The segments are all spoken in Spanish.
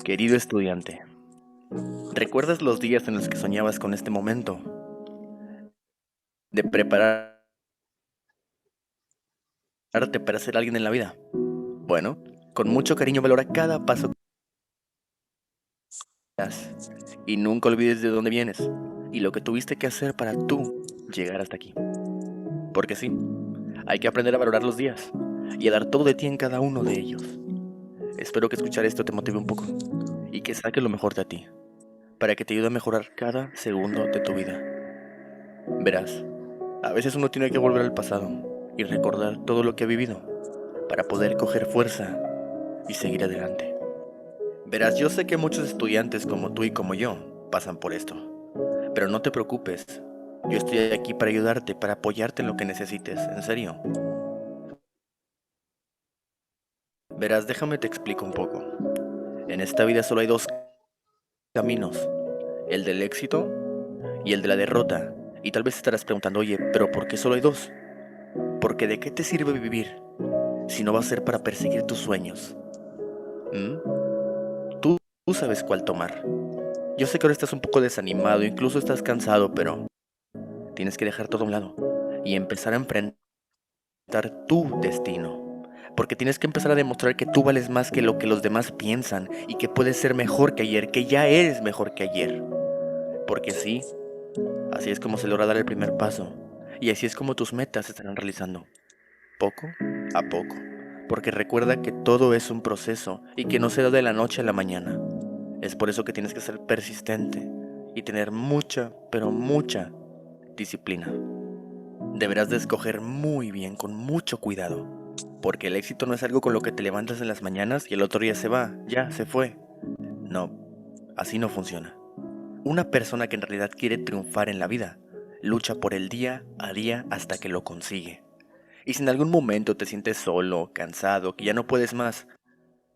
Querido estudiante, ¿recuerdas los días en los que soñabas con este momento de prepararte para ser alguien en la vida? Bueno, con mucho cariño valora cada paso que das y nunca olvides de dónde vienes y lo que tuviste que hacer para tú llegar hasta aquí. Porque sí, hay que aprender a valorar los días y a dar todo de ti en cada uno de ellos. Espero que escuchar esto te motive un poco y que saque lo mejor de ti, para que te ayude a mejorar cada segundo de tu vida. Verás, a veces uno tiene que volver al pasado y recordar todo lo que ha vivido para poder coger fuerza y seguir adelante. Verás, yo sé que muchos estudiantes como tú y como yo pasan por esto, pero no te preocupes. Yo estoy aquí para ayudarte, para apoyarte en lo que necesites, en serio. Verás, déjame te explico un poco. En esta vida solo hay dos caminos, el del éxito y el de la derrota. Y tal vez estarás preguntando, oye, pero ¿por qué solo hay dos? Porque ¿de qué te sirve vivir si no va a ser para perseguir tus sueños? ¿Mm? Tú sabes cuál tomar. Yo sé que ahora estás un poco desanimado, incluso estás cansado, pero tienes que dejar todo a un lado y empezar a enfrentar tu destino. Porque tienes que empezar a demostrar que tú vales más que lo que los demás piensan y que puedes ser mejor que ayer, que ya eres mejor que ayer. Porque sí, así es como se logra dar el primer paso y así es como tus metas se estarán realizando, poco a poco. Porque recuerda que todo es un proceso y que no se da de la noche a la mañana. Es por eso que tienes que ser persistente y tener mucha, pero mucha disciplina. Deberás de escoger muy bien, con mucho cuidado, porque el éxito no es algo con lo que te levantas en las mañanas y el otro día se va, ya, se fue. No, así no funciona. Una persona que en realidad quiere triunfar en la vida, lucha por el día a día hasta que lo consigue. Y si en algún momento te sientes solo, cansado, que ya no puedes más,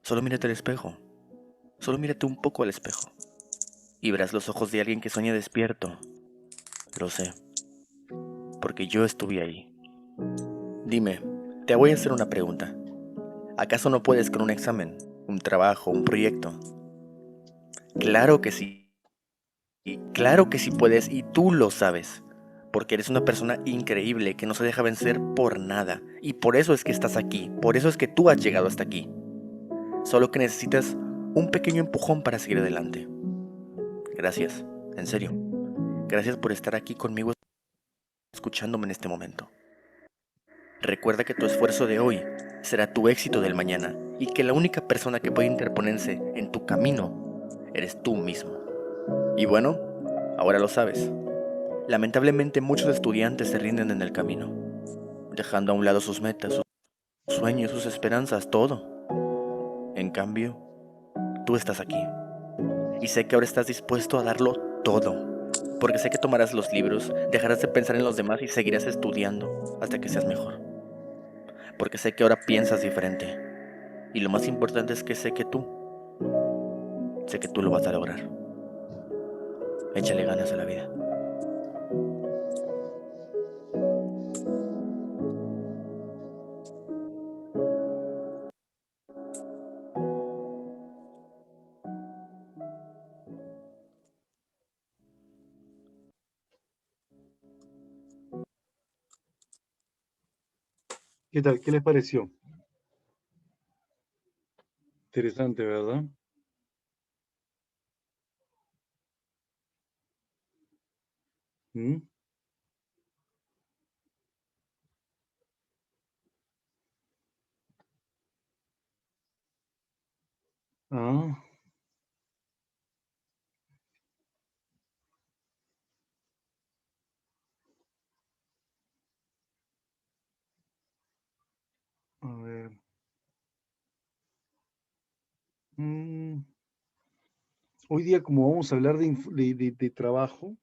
solo mírate al espejo. Solo mírate un poco al espejo. Y verás los ojos de alguien que sueña despierto. Lo sé, porque yo estuve ahí. Dime, te voy a hacer una pregunta. ¿Acaso no puedes con un examen, un trabajo, un proyecto? Claro que sí. Y claro que sí puedes y tú lo sabes. Porque eres una persona increíble que no se deja vencer por nada. Y por eso es que estás aquí. Por eso es que tú has llegado hasta aquí. Solo que necesitas un pequeño empujón para seguir adelante. Gracias, en serio. Gracias por estar aquí conmigo escuchándome en este momento. Recuerda que tu esfuerzo de hoy será tu éxito del mañana y que la única persona que puede interponerse en tu camino eres tú mismo. Y bueno, ahora lo sabes. Lamentablemente muchos estudiantes se rinden en el camino, dejando a un lado sus metas, sus sueños, sus esperanzas, todo. En cambio, tú estás aquí. Y sé que ahora estás dispuesto a darlo todo. Porque sé que tomarás los libros, dejarás de pensar en los demás y seguirás estudiando hasta que seas mejor. Porque sé que ahora piensas diferente. Y lo más importante es que sé que tú lo vas a lograr. Échale ganas a la vida. ¿Qué tal? ¿Qué les pareció? Interesante, ¿verdad? ¿Mm? Ah, a ver. Mm, Hoy día, como vamos a hablar de trabajo,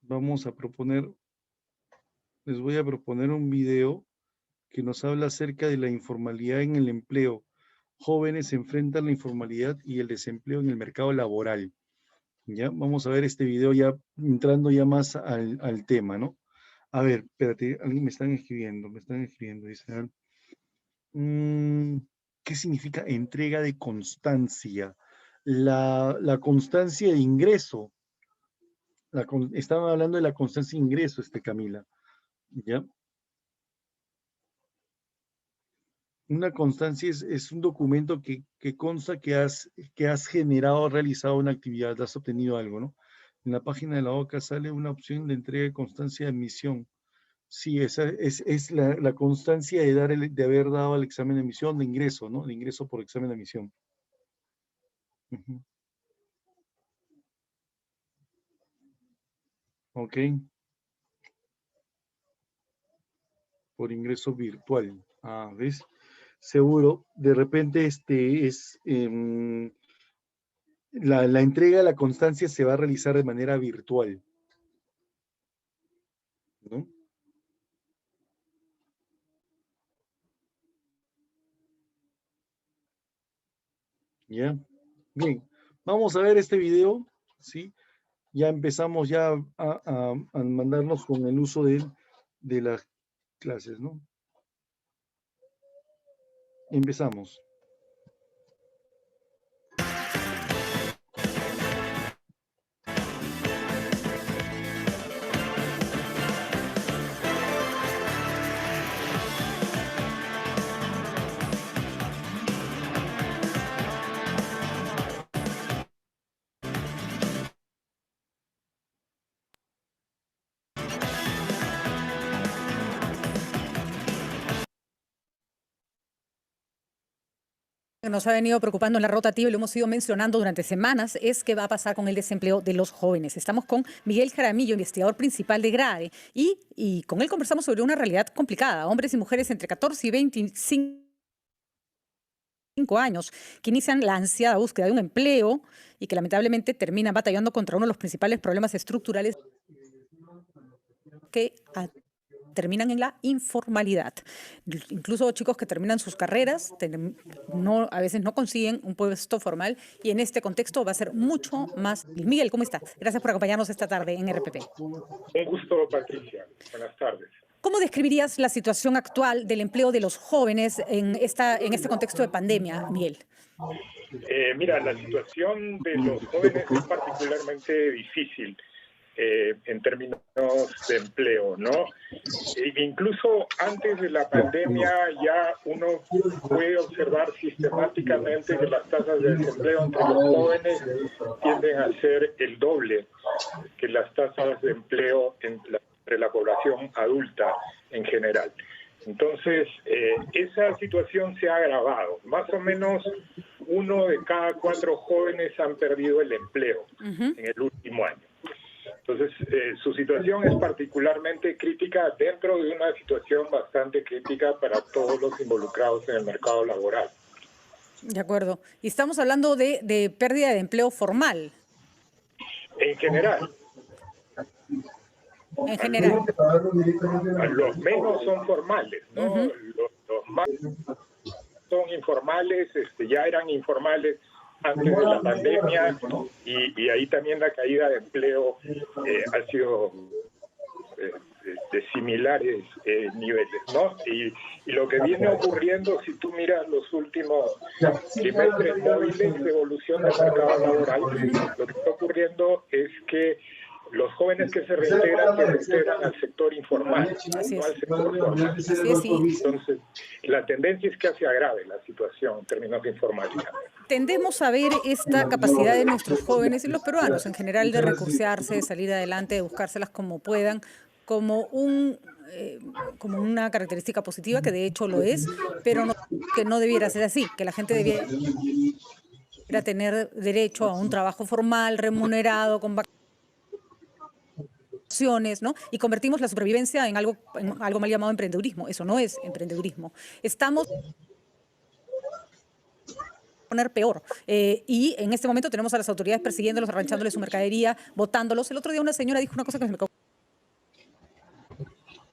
vamos a proponer, les voy a proponer un video que nos habla acerca de la informalidad en el empleo. Jóvenes enfrentan la informalidad y el desempleo en el mercado laboral. ¿Ya? Vamos a ver este video ya entrando ya más al tema, ¿no? A ver, espérate, alguien me están escribiendo, dice, ¿qué significa entrega de constancia? La constancia de ingreso, estaban hablando de la constancia de ingreso, Camila, ¿ya? Una constancia es un documento que consta que has generado, realizado una actividad, has obtenido algo, ¿no? En la página de la OCA sale una opción de entrega de constancia de admisión. Sí, esa es la constancia de haber dado el examen de admisión, de ingreso, ¿no? De ingreso por examen de admisión. Ujú. Ok. Por ingreso virtual. Ah, ¿ves? Seguro, de repente la entrega de la constancia se va a realizar de manera virtual, ¿no? ¿Ya? Bien, vamos a ver este video, ¿sí? Ya empezamos ya a mandarnos con el uso de las clases, ¿no? Empezamos. Que nos ha venido preocupando en la rotativa y lo hemos ido mencionando durante semanas es qué va a pasar con el desempleo de los jóvenes. Estamos con Miguel Jaramillo, investigador principal de GRADE, y con él conversamos sobre una realidad complicada. Hombres y mujeres entre 14 y 25 años que inician la ansiada búsqueda de un empleo y que lamentablemente terminan batallando contra uno de los principales problemas estructurales que terminan en la informalidad. Incluso chicos que terminan sus carreras a veces no consiguen un puesto formal y en este contexto va a ser mucho más. Miguel, ¿cómo estás? Gracias por acompañarnos esta tarde en RPP. Un gusto, Patricia. Buenas tardes. ¿Cómo describirías la situación actual del empleo de los jóvenes en este contexto de pandemia, Miguel? Mira, la situación de los jóvenes es particularmente difícil en términos de empleo, ¿no? Incluso antes de la pandemia ya uno puede observar sistemáticamente que las tasas de desempleo entre los jóvenes tienden a ser el doble que las tasas de empleo entre la población adulta en general. Entonces, esa situación se ha agravado. Más o menos 1 de cada 4 jóvenes han perdido el empleo en el último año. Entonces, su situación es particularmente crítica dentro de una situación bastante crítica para todos los involucrados en el mercado laboral. De acuerdo. Y estamos hablando de pérdida de empleo formal. En general. En general. Los menos son formales, ¿no? Los más son informales, ya eran informales antes de la pandemia y ahí también la caída de empleo ha sido de similares niveles, ¿no? Y lo que viene ocurriendo, si tú miras los últimos trimestres móviles de evolución del mercado laboral, lo que está ocurriendo es que los jóvenes que se reintegran al sector informal, no al sector formal. Entonces, la tendencia es que se agrave la situación en términos de informalidad. Tendemos a ver esta capacidad de nuestros jóvenes y los peruanos en general de recursearse, de salir adelante, de buscárselas como puedan, como una característica positiva, que de hecho lo es, pero que no debiera ser así, que la gente debiera tener derecho a un trabajo formal, remunerado, con vacaciones, ¿no? Y convertimos la supervivencia en algo mal llamado emprendedurismo. Eso no es emprendedurismo. Estamos poner peor. Y en este momento tenemos a las autoridades persiguiéndolos, arrancándoles su mercadería, botándolos. El otro día una señora dijo una cosa que me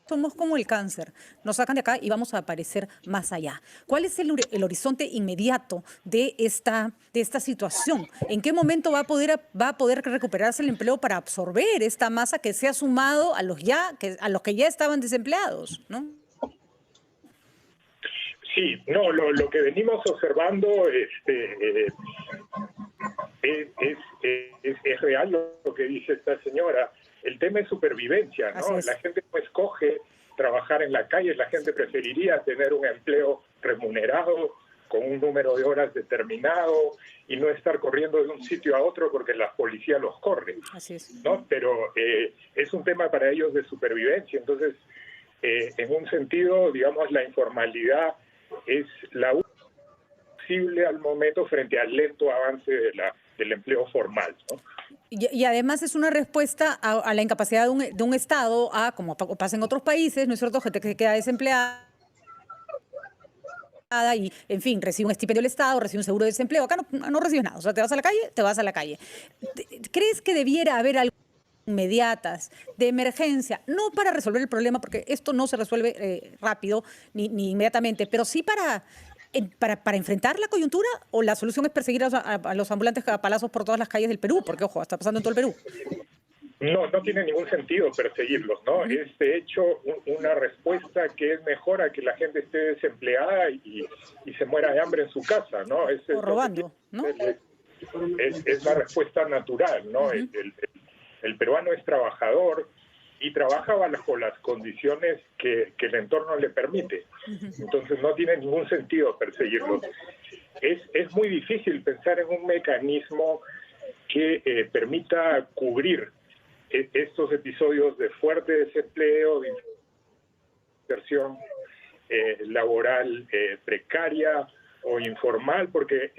somos como el cáncer, nos sacan de acá y vamos a aparecer más allá. ¿Cuál es el horizonte inmediato de esta situación? ¿En qué momento va a poder recuperarse el empleo para absorber esta masa que se ha sumado a los que ya estaban desempleados, ¿no? Sí, no, lo que venimos observando es real lo que dice esta señora. El tema es supervivencia, ¿no? La gente no escoge trabajar en la calle, la gente preferiría tener un empleo remunerado con un número de horas determinado y no estar corriendo de un sitio a otro porque la policía los corre. Así es. ¿No? Pero es un tema para ellos de supervivencia. Entonces, en un sentido, digamos, la informalidad es la posible al momento frente al lento avance del empleo formal, ¿no? Y además es una respuesta a la incapacidad de un Estado, como pasa en otros países, ¿no es cierto?, gente que se queda desempleada y, en fin, recibe un estipendio del Estado, recibe un seguro de desempleo. Acá no recibes nada, o sea, te vas a la calle, te vas a la calle. ¿Crees que debiera haber algo inmediatas, de emergencia, no para resolver el problema, porque esto no se resuelve rápido ni inmediatamente, pero sí para enfrentar la coyuntura, o la solución es perseguir a los ambulantes a palazos por todas las calles del Perú? Porque, ojo, está pasando en todo el Perú. No tiene ningún sentido perseguirlos, ¿no? Es, de hecho, una respuesta que es mejor a que la gente esté desempleada y se muera de hambre en su casa, ¿no? O robando, ¿no? Es la respuesta natural, ¿no? El peruano es trabajador y trabaja bajo las condiciones que el entorno le permite. Entonces no tiene ningún sentido perseguirlos. Es muy difícil pensar en un mecanismo que permita cubrir estos episodios de fuerte desempleo, de inserción laboral precaria o informal, porque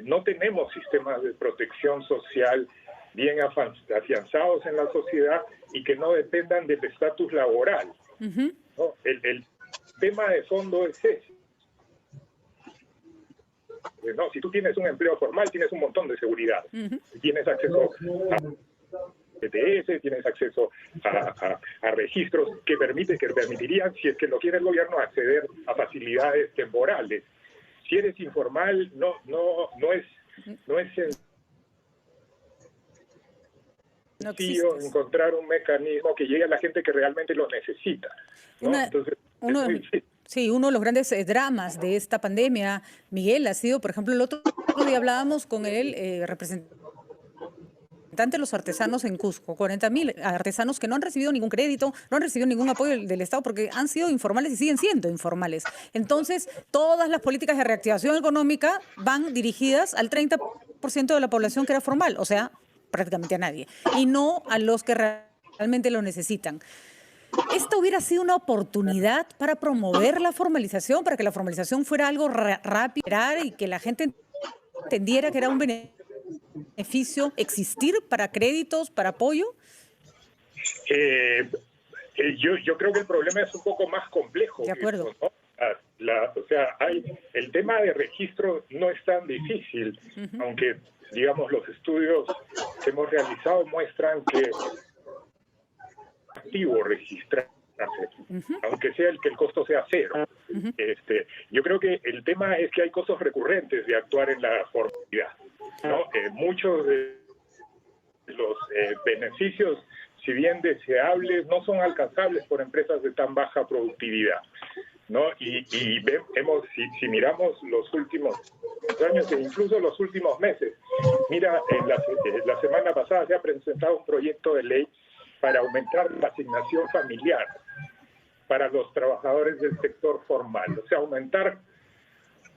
no tenemos sistemas de protección social bien afianzados en la sociedad y que no dependan del estatus laboral. ¿No? El tema de fondo es ese. No, si tú tienes un empleo formal, tienes un montón de seguridad. Tienes acceso a ETS, tienes acceso a registros que permitirían, si es que lo quiere el gobierno, acceder a facilidades temporales. Si eres informal, no es sencillo encontrar un mecanismo que llegue a la gente que realmente lo necesita, ¿no? Entonces, uno de los grandes dramas de esta pandemia, Miguel, ha sido, por ejemplo, el otro día hablábamos con el representante de los artesanos en Cusco, 40.000 artesanos que no han recibido ningún crédito, no han recibido ningún apoyo del Estado porque han sido informales y siguen siendo informales. Entonces, todas las políticas de reactivación económica van dirigidas al 30% de la población que era formal, o sea, prácticamente a nadie, y no a los que realmente lo necesitan. ¿Esta hubiera sido una oportunidad para promover la formalización, para que la formalización fuera algo rápido y que la gente entendiera que era un beneficio existir para créditos, para apoyo? Yo creo que el problema es un poco más complejo. De acuerdo. ¿No? El tema de registro no es tan difícil, aunque, digamos, los estudios que hemos realizado muestran que es activo registrarse, aunque sea que el costo sea cero. Yo creo que el tema es que hay costos recurrentes de actuar en la formalidad, ¿no? Muchos de los beneficios, si bien deseables, no son alcanzables por empresas de tan baja productividad, ¿no? Y vemos, si miramos los últimos años e incluso los últimos meses, mira, la semana pasada se ha presentado un proyecto de ley para aumentar la asignación familiar para los trabajadores del sector formal, o sea,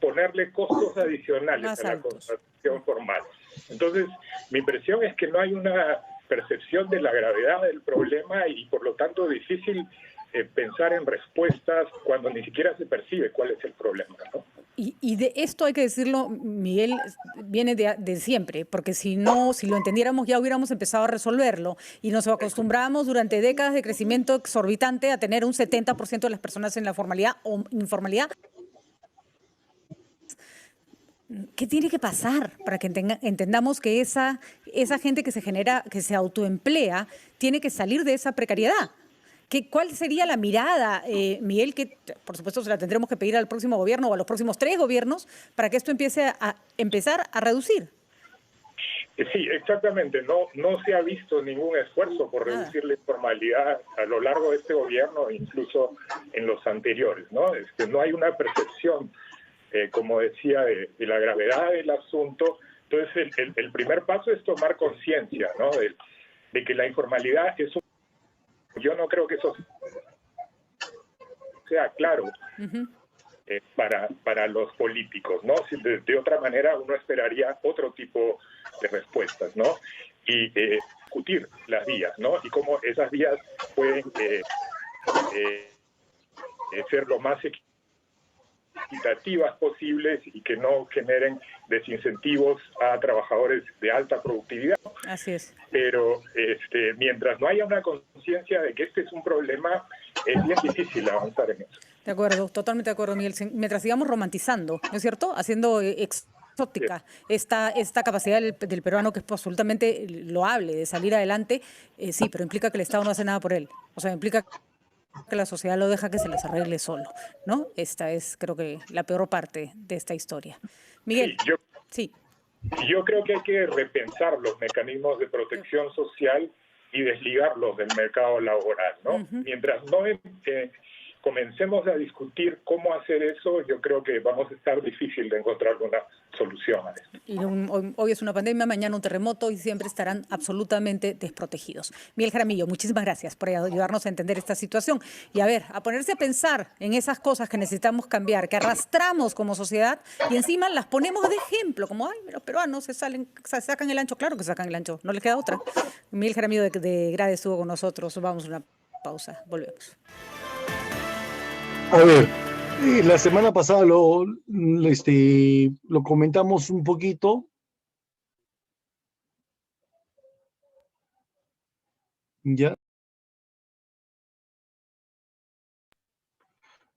ponerle costos adicionales más a la altos. contratación formal. Entonces, mi impresión es que no hay una percepción de la gravedad del problema y, por lo tanto, difícil pensar en respuestas cuando ni siquiera se percibe cuál es el problema, ¿no? Y de esto hay que decirlo, Miguel, viene de siempre, porque si lo entendiéramos ya hubiéramos empezado a resolverlo y nos acostumbramos durante décadas de crecimiento exorbitante a tener un 70% de las personas en la formalidad o informalidad. ¿Qué tiene que pasar para que entendamos que esa gente que se autoemplea tiene que salir de esa precariedad? ¿Cuál sería la mirada, Miguel, que por supuesto se la tendremos que pedir al próximo gobierno o a los próximos 3 gobiernos para que esto empiece a empezar a reducir? Sí, exactamente. No se ha visto ningún esfuerzo por Nada. reducir la informalidad a lo largo de este gobierno, incluso en los anteriores, ¿no? No hay una percepción, como decía, de la gravedad del asunto. Entonces, el primer paso es tomar conciencia, ¿no? De que la informalidad es un... Yo no creo que eso sea claro. Ujú. Para los políticos, ¿no? Si de otra manera uno esperaría otro tipo de respuestas, ¿no? Y discutir las vías, ¿no? Y cómo esas vías pueden ser lo más equitativas posibles y que no generen desincentivos a trabajadores de alta productividad. Así es. Pero mientras no haya una conciencia de que este es un problema, es bien difícil avanzar en eso. De acuerdo, totalmente de acuerdo, Miguel. Mientras sigamos romantizando, ¿no es cierto? Haciendo exótica esta capacidad del peruano, que es absolutamente loable de salir adelante, sí, pero implica que el Estado no hace nada por él. O sea, implica que la sociedad lo deja que se les arregle solo, ¿no? Esta es, creo que, la peor parte de esta historia. Miguel, sí. Yo creo que hay que repensar los mecanismos de protección social y desligarlos del mercado laboral, ¿no? Uh-huh. Mientras no comencemos a discutir cómo hacer eso, yo creo que vamos a estar difícil de encontrar una solución a esto. Y hoy es una pandemia, mañana un terremoto y siempre estarán absolutamente desprotegidos. Miguel Jaramillo, muchísimas gracias por ayudarnos a entender esta situación y a ponerse a pensar en esas cosas que necesitamos cambiar, que arrastramos como sociedad y encima las ponemos de ejemplo, como, ay, los peruanos se sacan el ancho. Claro que sacan el ancho, no les queda otra. Miguel Jaramillo de Grade estuvo con nosotros. Vamos a una pausa, volvemos. A ver, la semana pasada lo comentamos un poquito. Ya.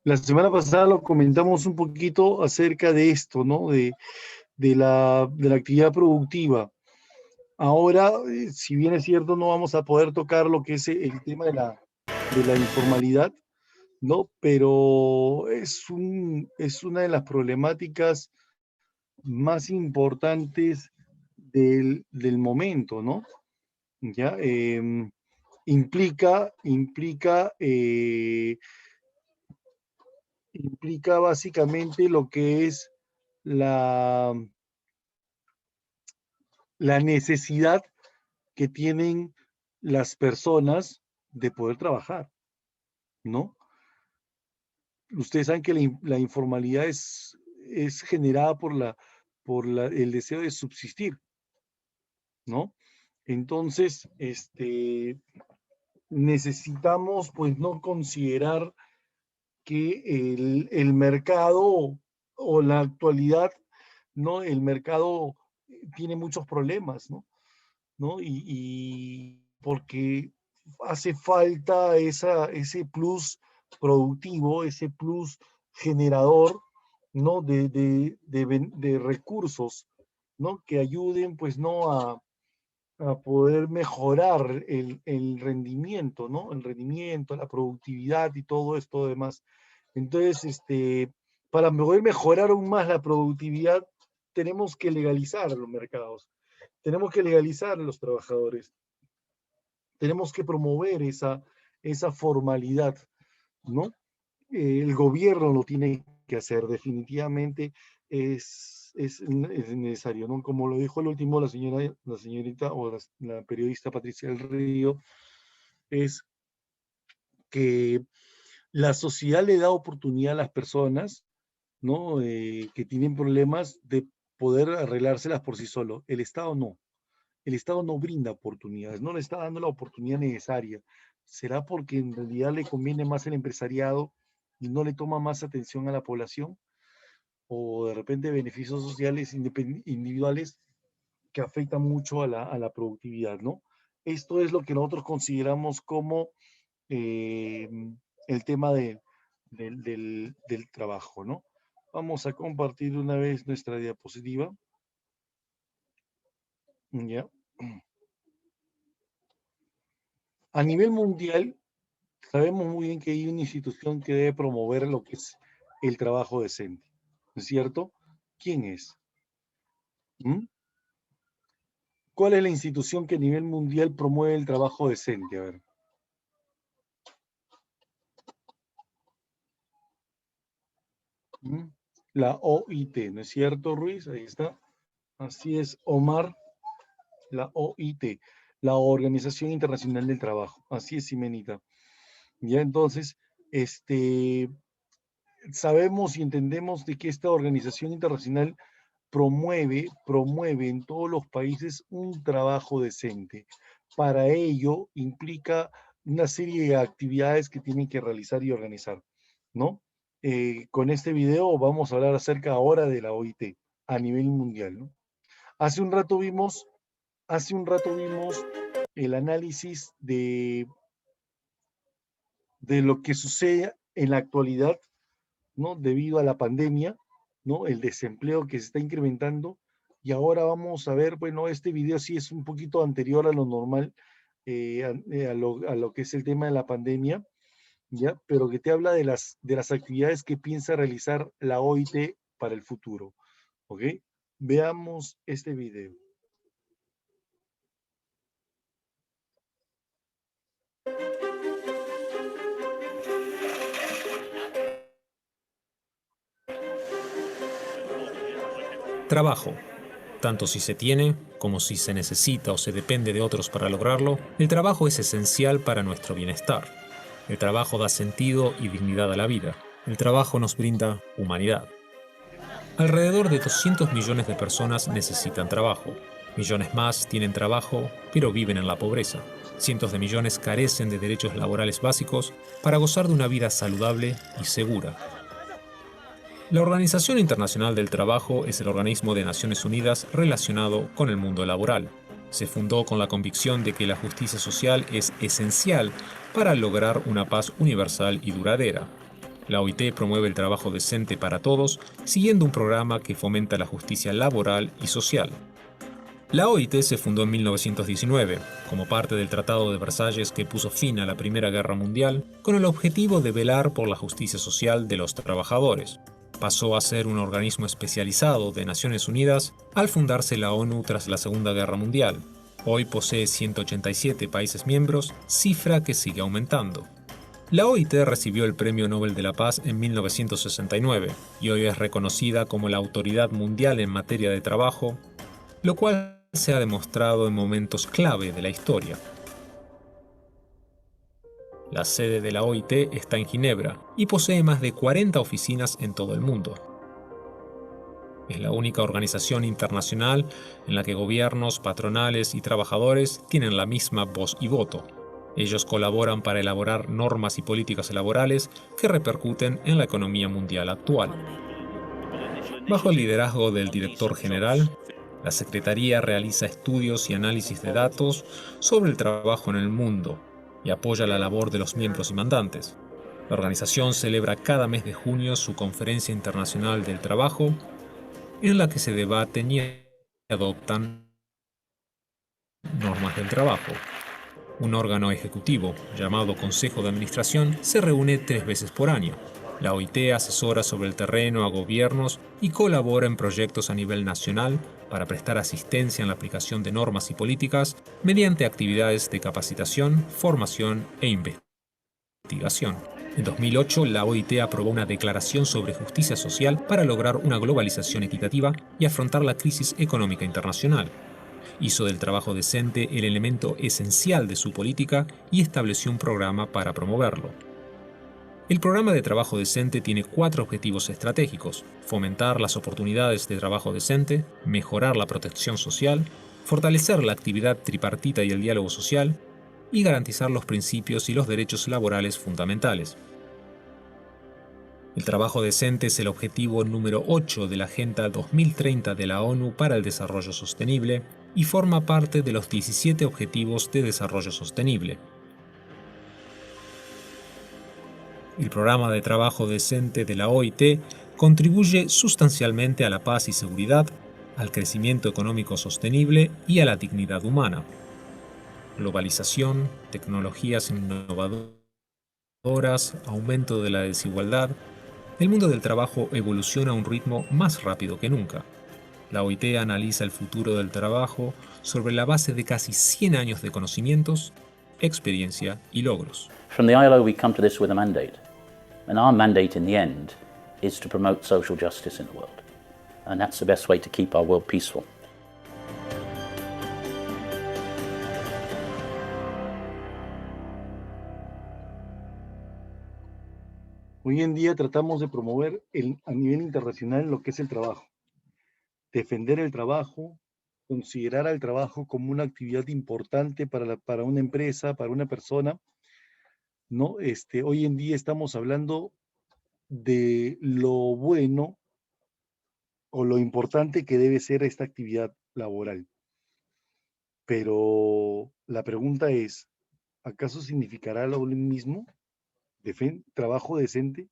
La semana pasada lo comentamos un poquito acerca de esto, ¿no? De la actividad productiva. Ahora, si bien es cierto, no vamos a poder tocar lo que es el tema de la informalidad, ¿no? Pero es una de las problemáticas más importantes del momento, ¿no? ¿Ya? Implica básicamente lo que es la necesidad que tienen las personas de poder trabajar, ¿no? Ustedes saben que la informalidad es generada por el deseo de subsistir, ¿no? Entonces, necesitamos, pues, no considerar que el mercado o la actualidad, ¿no? El mercado tiene muchos problemas, ¿no? Y porque hace falta ese plus productivo, ese plus generador, ¿no? De recursos, ¿no? Que ayuden, pues, ¿no? A poder mejorar el rendimiento, ¿no? El rendimiento, la productividad y todo esto demás. Entonces, para poder mejorar aún más la productividad, tenemos que legalizar los mercados, tenemos que legalizar a los trabajadores, tenemos que promover esa formalidad, ¿no? El gobierno lo tiene que hacer, definitivamente es necesario, ¿no? Como lo dijo el último la señorita o la periodista Patricia del Río, es que la sociedad le da oportunidad a las personas, ¿no? Que tienen problemas de poder arreglárselas por sí solo. El Estado no. El Estado no brinda oportunidades, no le está dando la oportunidad necesaria. ¿Será porque en realidad le conviene más el empresariado y no le toma más atención a la población? ¿O de repente beneficios sociales individuales que afectan mucho a la productividad, ¿no? Esto es lo que nosotros consideramos como el tema del trabajo, ¿no? Vamos a compartir una vez nuestra diapositiva. ¿Ya? A nivel mundial, Sabemos muy bien que hay una institución que debe promover lo que es el trabajo decente, ¿no es cierto? ¿Quién es? ¿Mm? ¿Cuál es la institución que a nivel mundial promueve el trabajo decente? A ver. ¿Mm? La OIT, ¿no es cierto, Ruiz? Ahí está. Así es, Omar, la OIT, la Organización Internacional del Trabajo. Así es, Simenita. Ya entonces, sabemos y entendemos de que esta organización internacional promueve en todos los países un trabajo decente. Para ello implica una serie de actividades que tienen que realizar y organizar, ¿no? Con este video vamos a hablar acerca ahora de la OIT a nivel mundial, ¿no? Hace un rato vimos, el análisis de lo que sucede en la actualidad, ¿no? Debido a la pandemia, ¿no? El desempleo que se está incrementando. Y ahora vamos a ver, bueno, este video sí es un poquito anterior a lo normal, a lo que es el tema de la pandemia, ¿ya? Pero que te habla de las actividades que piensa realizar la OIT para el futuro, ¿ok? Veamos este video. Trabajo. Tanto si se tiene, como si se necesita o se depende de otros para lograrlo, el trabajo es esencial para nuestro bienestar. El trabajo da sentido y dignidad a la vida. El trabajo nos brinda humanidad. Alrededor de 200 millones de personas necesitan trabajo. Millones más tienen trabajo, pero viven en la pobreza. Cientos de millones carecen de derechos laborales básicos para gozar de una vida saludable y segura. La Organización Internacional del Trabajo es el organismo de Naciones Unidas relacionado con el mundo laboral. Se fundó con la convicción de que la justicia social es esencial para lograr una paz universal y duradera. La OIT promueve el trabajo decente para todos, siguiendo un programa que fomenta la justicia laboral y social. La OIT se fundó en 1919, como parte del Tratado de Versalles que puso fin a la Primera Guerra Mundial, con el objetivo de velar por la justicia social de los trabajadores. Pasó a ser un organismo especializado de Naciones Unidas al fundarse la ONU tras la Segunda Guerra Mundial. Hoy posee 187 países miembros, cifra que sigue aumentando. La OIT recibió el Premio Nobel de la Paz en 1969 y hoy es reconocida como la autoridad mundial en materia de trabajo, lo cual se ha demostrado en momentos clave de la historia. La sede de la OIT está en Ginebra y posee más de 40 oficinas en todo el mundo. Es la única organización internacional en la que gobiernos, patronales y trabajadores tienen la misma voz y voto. Ellos colaboran para elaborar normas y políticas laborales que repercuten en la economía mundial actual. Bajo el liderazgo del director general, la Secretaría realiza estudios y análisis de datos sobre el trabajo en el mundo y apoya la labor de los miembros y mandantes. La organización celebra cada mes de junio su Conferencia Internacional del Trabajo, en la que se debaten y adoptan normas del trabajo. Un órgano ejecutivo, llamado Consejo de Administración, se reúne 3 veces por año. La OIT asesora sobre el terreno a gobiernos y colabora en proyectos a nivel nacional para prestar asistencia en la aplicación de normas y políticas mediante actividades de capacitación, formación e investigación. En 2008, la OIT aprobó una declaración sobre justicia social para lograr una globalización equitativa y afrontar la crisis económica internacional. Hizo del trabajo decente el elemento esencial de su política y estableció un programa para promoverlo. El programa de trabajo decente tiene 4 objetivos estratégicos: fomentar las oportunidades de trabajo decente, mejorar la protección social, fortalecer la actividad tripartita y el diálogo social, y garantizar los principios y los derechos laborales fundamentales. El trabajo decente es el objetivo número 8 de la Agenda 2030 de la ONU para el Desarrollo Sostenible y forma parte de los 17 Objetivos de Desarrollo Sostenible. El programa de trabajo decente de la OIT contribuye sustancialmente a la paz y seguridad, al crecimiento económico sostenible y a la dignidad humana. Globalización, tecnologías innovadoras horas, aumento de la desigualdad, el mundo del trabajo evoluciona a un ritmo más rápido que nunca. La OIT analiza el futuro del trabajo sobre la base de casi 100 años de conocimientos, experiencia y logros. From the ILO, we come to this with a mandate. And our mandate in the end is to promote social justice in the world. And that's the best way to keep our world peaceful. Hoy en día tratamos de promover a nivel internacional lo que es el trabajo. Defender el trabajo, considerar al trabajo como una actividad importante para una empresa, para una persona, ¿no? Hoy en día estamos hablando de lo bueno o lo importante que debe ser esta actividad laboral. Pero la pregunta es, ¿acaso significará lo mismo? ¿Trabajo decente?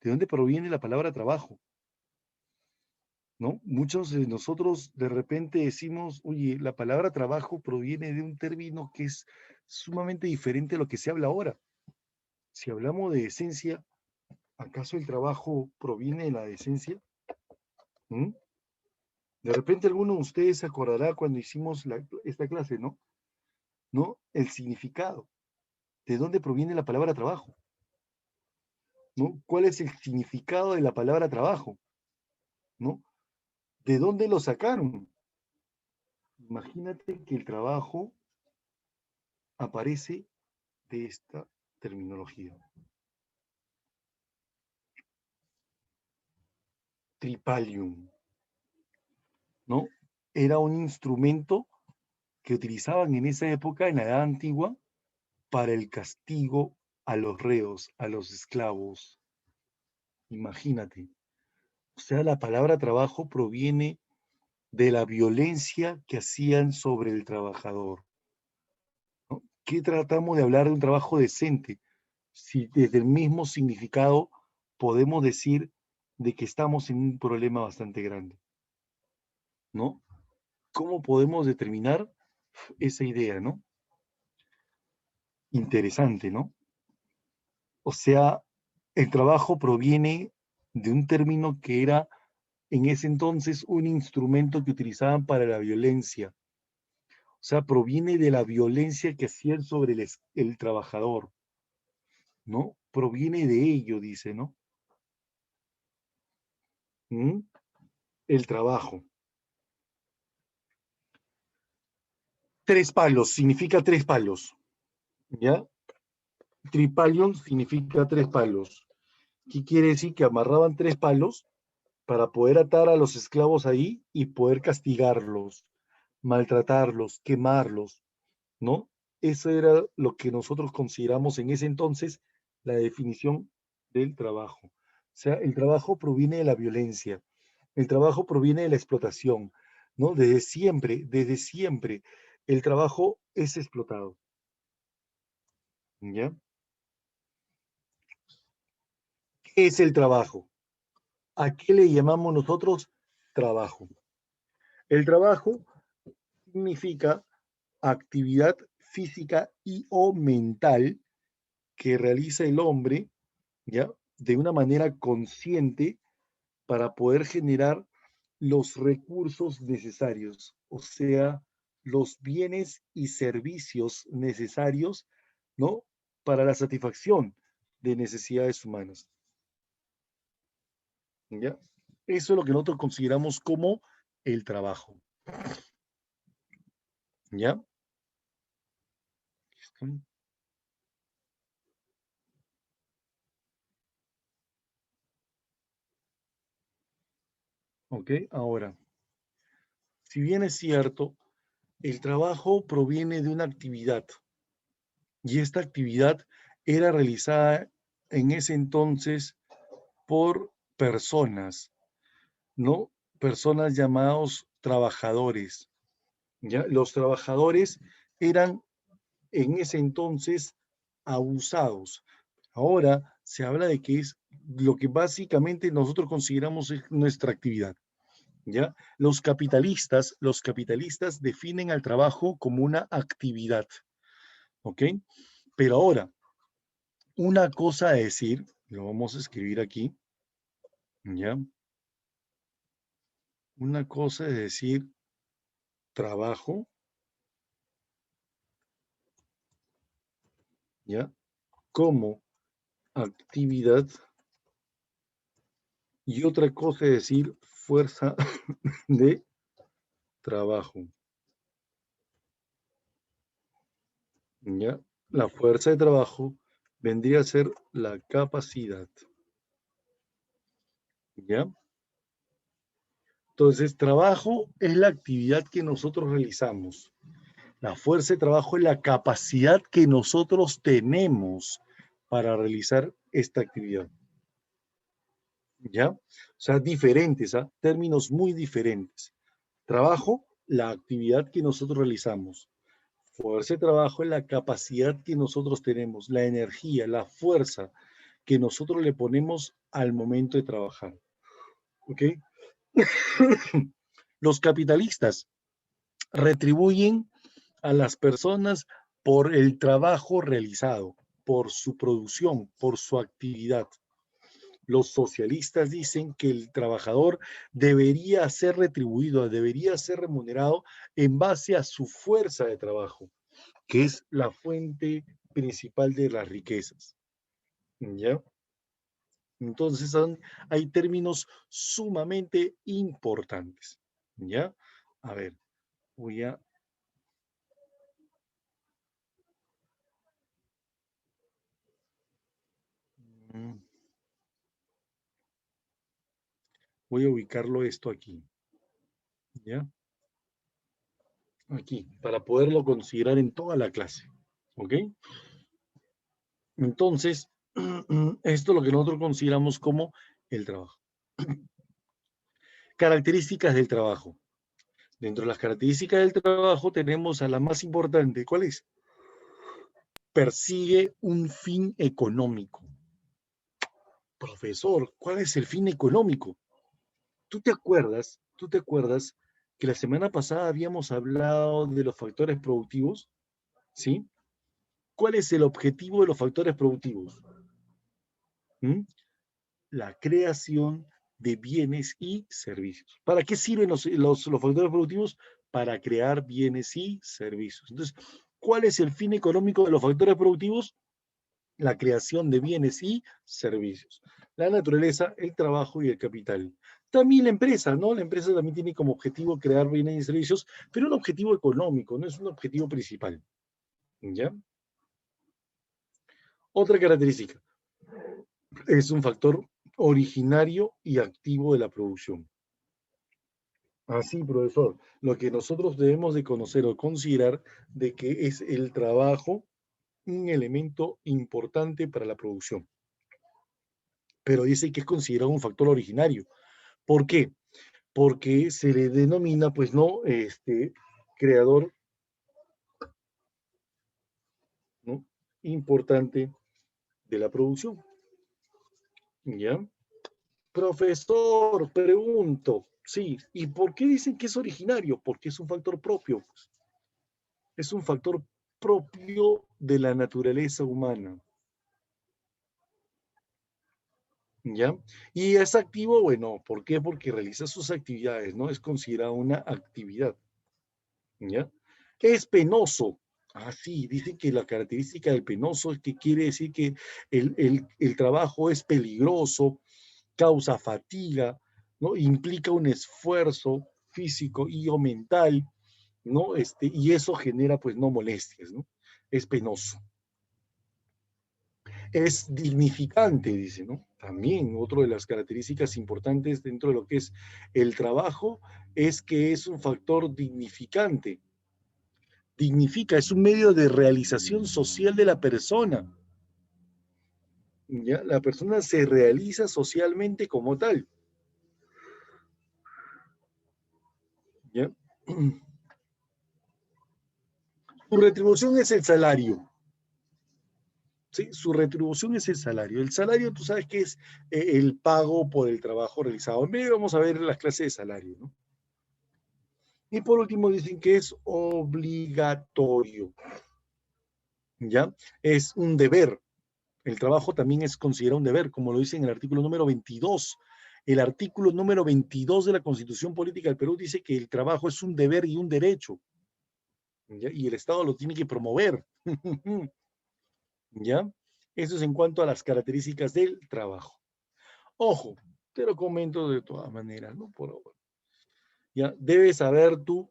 ¿De dónde proviene la palabra trabajo? ¿No? Muchos de nosotros de repente decimos, oye, la palabra trabajo proviene de un término que es sumamente diferente a lo que se habla ahora. Si hablamos de esencia, ¿acaso el trabajo proviene de la esencia? ¿Mm? De repente alguno de ustedes se acordará cuando hicimos esta clase, ¿no? ¿No? El significado. ¿De dónde proviene la palabra trabajo? ¿No? ¿Cuál es el significado de la palabra trabajo? ¿No? ¿De dónde lo sacaron? Imagínate que el trabajo aparece de esta terminología. Tripalium, ¿no? Era un instrumento que utilizaban en esa época, en la Edad Antigua, para el castigo a los reos, a los esclavos. Imagínate. O sea, la palabra trabajo proviene de la violencia que hacían sobre el trabajador, ¿no? ¿Qué tratamos de hablar de un trabajo decente? Si desde el mismo significado podemos decir de que estamos en un problema bastante grande, ¿no? ¿Cómo podemos determinar esa idea, no? Interesante, ¿no? O sea, el trabajo proviene de un término que era en ese entonces un instrumento que utilizaban para la violencia. O sea, proviene de la violencia que hacían sobre el trabajador, ¿no? Proviene de ello, dice, ¿no? ¿Mm? El trabajo. 3 palos, significa 3 palos, ¿ya? Tripalion significa 3 palos. ¿Qué quiere decir? Que amarraban 3 palos para poder atar a los esclavos ahí y poder castigarlos, maltratarlos, quemarlos, ¿no? Eso era lo que nosotros consideramos en ese entonces la definición del trabajo. O sea, el trabajo proviene de la violencia, el trabajo proviene de la explotación, ¿no? Desde siempre, el trabajo es explotado, ¿ya? ¿Qué es el trabajo? ¿A qué le llamamos nosotros trabajo? El trabajo significa actividad física y o mental que realiza el hombre, ¿ya? De una manera consciente para poder generar los recursos necesarios, o sea, los bienes y servicios necesarios, ¿no? Para la satisfacción de necesidades humanas, ¿ya? Eso es lo que nosotros consideramos como el trabajo, ¿ya? Ok, ahora, si bien es cierto, el trabajo proviene de una actividad y esta actividad era realizada en ese entonces por personas, ¿no? Personas llamados trabajadores, ¿ya? Los trabajadores eran en ese entonces abusados. Ahora se habla de que es lo que básicamente nosotros consideramos es nuestra actividad, ¿ya? Los capitalistas definen al trabajo como una actividad, ¿ok? Pero ahora, una cosa a decir, lo vamos a escribir aquí, ¿ya? Una cosa es decir trabajo, ¿ya? Como actividad, y otra cosa es decir fuerza de trabajo, ¿ya? La fuerza de trabajo vendría a ser la capacidad, ¿ya? Entonces, trabajo es la actividad que nosotros realizamos. La fuerza de trabajo es la capacidad que nosotros tenemos para realizar esta actividad, ¿ya? O sea, diferentes, ¿ah? Términos muy diferentes. Trabajo, la actividad que nosotros realizamos. Fuerza de trabajo es la capacidad que nosotros tenemos, la energía, la fuerza que nosotros le ponemos al momento de trabajar. ¿Ok? Los capitalistas retribuyen a las personas por el trabajo realizado, por su producción, por su actividad. Los socialistas dicen que el trabajador debería ser retribuido, debería ser remunerado en base a su fuerza de trabajo, que es la fuente principal de las riquezas. ¿Ya? Entonces hay términos sumamente importantes. ¿Ya? A ver, voy a... Voy a ubicarlo esto aquí. ¿Ya? Aquí, para poderlo considerar en toda la clase. ¿Ok? Entonces, esto es lo que nosotros consideramos como el trabajo. Características del trabajo. Dentro de las características del trabajo tenemos a la más importante. ¿Cuál es? Persigue un fin económico. Profesor, ¿cuál es el fin económico? ¿Tú te acuerdas que la semana pasada habíamos hablado de los factores productivos? ¿Sí? ¿Cuál es el objetivo de los factores productivos? ¿Mm? La creación de bienes y servicios. ¿Para qué sirven los factores productivos? Para crear bienes y servicios. Entonces, ¿cuál es el fin económico de los factores productivos? La creación de bienes y servicios. La naturaleza, el trabajo y el capital. También la empresa, ¿no? La empresa también tiene como objetivo crear bienes y servicios, pero un objetivo económico, no es un objetivo principal. ¿Ya? Otra característica, es un factor originario y activo de la producción. Así, profesor, lo que nosotros debemos de conocer o considerar de que es el trabajo un elemento importante para la producción. Pero dice que es considerado un factor originario. ¿Por qué? Porque se le denomina, pues no, creador, ¿no? Importante de la producción. ¿Ya? Profesor, pregunto, sí, ¿y por qué dicen que es originario? Porque es un factor propio, pues. Es un factor propio de la naturaleza humana. ¿Ya? Y es activo, bueno, ¿por qué? Porque realiza sus actividades, ¿no? Es considerado una actividad, ¿ya? Es penoso. Ah, sí, dicen que la característica del penoso es que quiere decir que el trabajo es peligroso, causa fatiga, ¿no? Implica un esfuerzo físico y o mental, ¿no? Y eso genera, pues, no molestias, ¿no? Es penoso. Es dignificante, dice, ¿no? También otra de las características importantes dentro de lo que es el trabajo es que es un factor dignificante. Dignifica, es un medio de realización social de la persona. ¿Ya? La persona se realiza socialmente como tal. ¿Ya? Su retribución es el salario. ¿Sí? Su retribución es el salario. El salario, tú sabes que es el pago por el trabajo realizado. En medio vamos a ver las clases de salario, ¿no? Y por último dicen que es obligatorio. ¿Ya? Es un deber. El trabajo también es considerado un deber, como lo dice en el artículo número 22. El artículo número 22 de la Constitución Política del Perú dice que el trabajo es un deber y un derecho, ¿ya? Y el Estado lo tiene que promover. ¿Ya? Eso es en cuanto a las características del trabajo. Ojo, te lo comento de todas maneras, ¿no? Por ahora. Ya, debes saber tú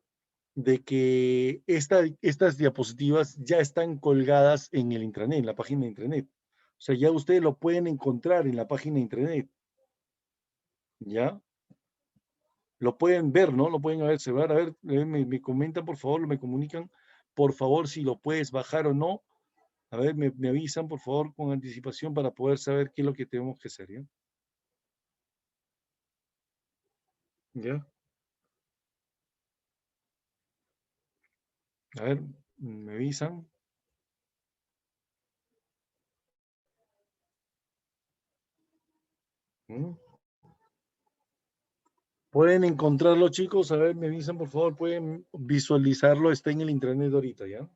de que estas diapositivas ya están colgadas en el intranet, en la página de intranet. O sea, ya ustedes lo pueden encontrar en la página de intranet. ¿Ya? Lo pueden ver, ¿no? Lo pueden observar. A ver, me comentan, por favor, me comunican, por favor, si lo puedes bajar o no. A ver, me avisan, por favor, con anticipación para poder saber qué es lo que tenemos que hacer, ¿ya? ¿Ya? A ver, me avisan. ¿Mm? Pueden encontrarlo, chicos. A ver, me avisan, por favor. Pueden visualizarlo. Está en el internet ahorita, ¿ya?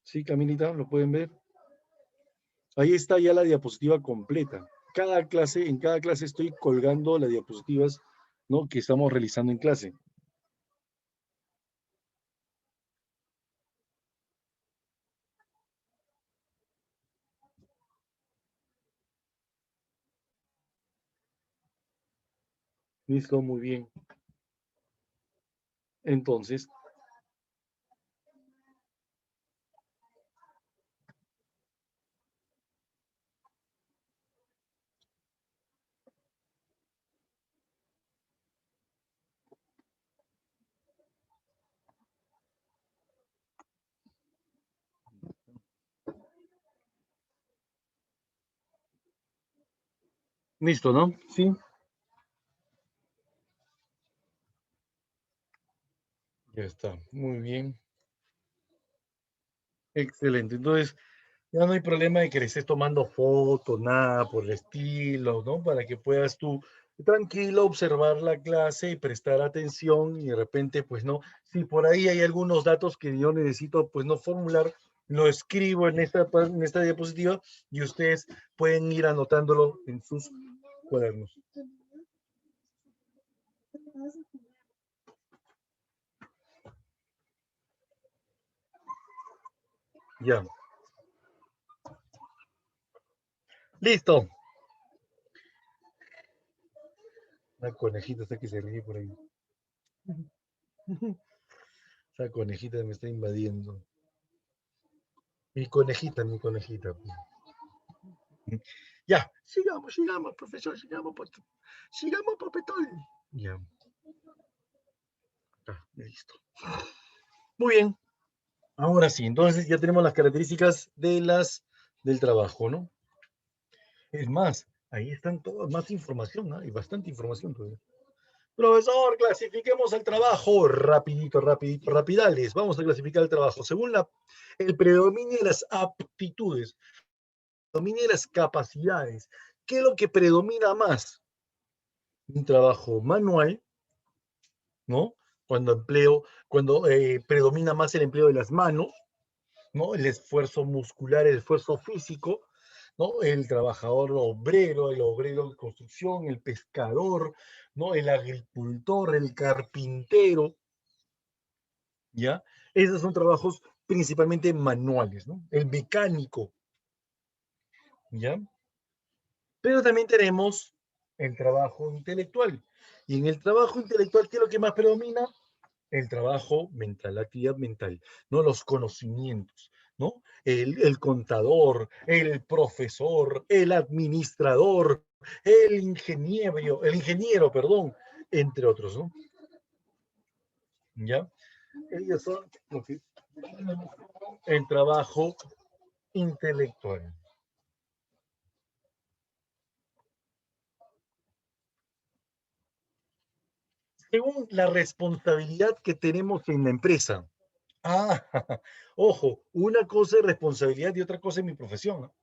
Sí, Camilita, lo pueden ver. Ahí está ya la diapositiva completa. En cada clase estoy colgando las diapositivas, ¿no?, que estamos realizando en clase. Listo, muy bien. Entonces, listo, ¿no? Sí. Ya está, muy bien. Excelente. Entonces, ya no hay problema de que le estés tomando fotos, nada por el estilo, ¿no? Para que puedas tú tranquilo observar la clase y prestar atención y de repente, pues no, si por ahí hay algunos datos que yo necesito, pues no formular, lo escribo en esta diapositiva y ustedes pueden ir anotándolo en sus cuadernos. Ya. Listo. La conejita está que se ríe por ahí. Esa conejita me está invadiendo. Mi conejita. Ya, sigamos, profesor, sigamos, papetón. Ya, está, listo. Muy bien. Ahora sí, entonces ya tenemos las características del trabajo, ¿no? Es más, ahí están todas, más información, ¿no? Hay bastante información todavía. Profesor, clasifiquemos el trabajo. Rapidito, rapidales. Vamos a clasificar el trabajo según el predominio de las aptitudes, predominio de las capacidades. ¿Qué es lo que predomina más? Un trabajo manual, ¿no? Cuando predomina más el empleo de las manos, ¿no? El esfuerzo muscular, el esfuerzo físico, ¿no? El trabajador obrero, el obrero de construcción, el pescador, ¿no? El agricultor, el carpintero, ¿ya? Esos son trabajos principalmente manuales, ¿no? El mecánico, ¿ya? Pero también tenemos el trabajo intelectual. Y en el trabajo intelectual, ¿qué es lo que más predomina? El trabajo mental, la actividad mental, ¿no? Los conocimientos, ¿no? El contador, el profesor, el administrador, el ingeniero, perdón, entre otros, ¿no? ¿Ya? Ellos son el trabajo intelectual. Según la responsabilidad que tenemos en la empresa. Ah, ojo, una cosa es responsabilidad y otra cosa es mi profesión, ¿no?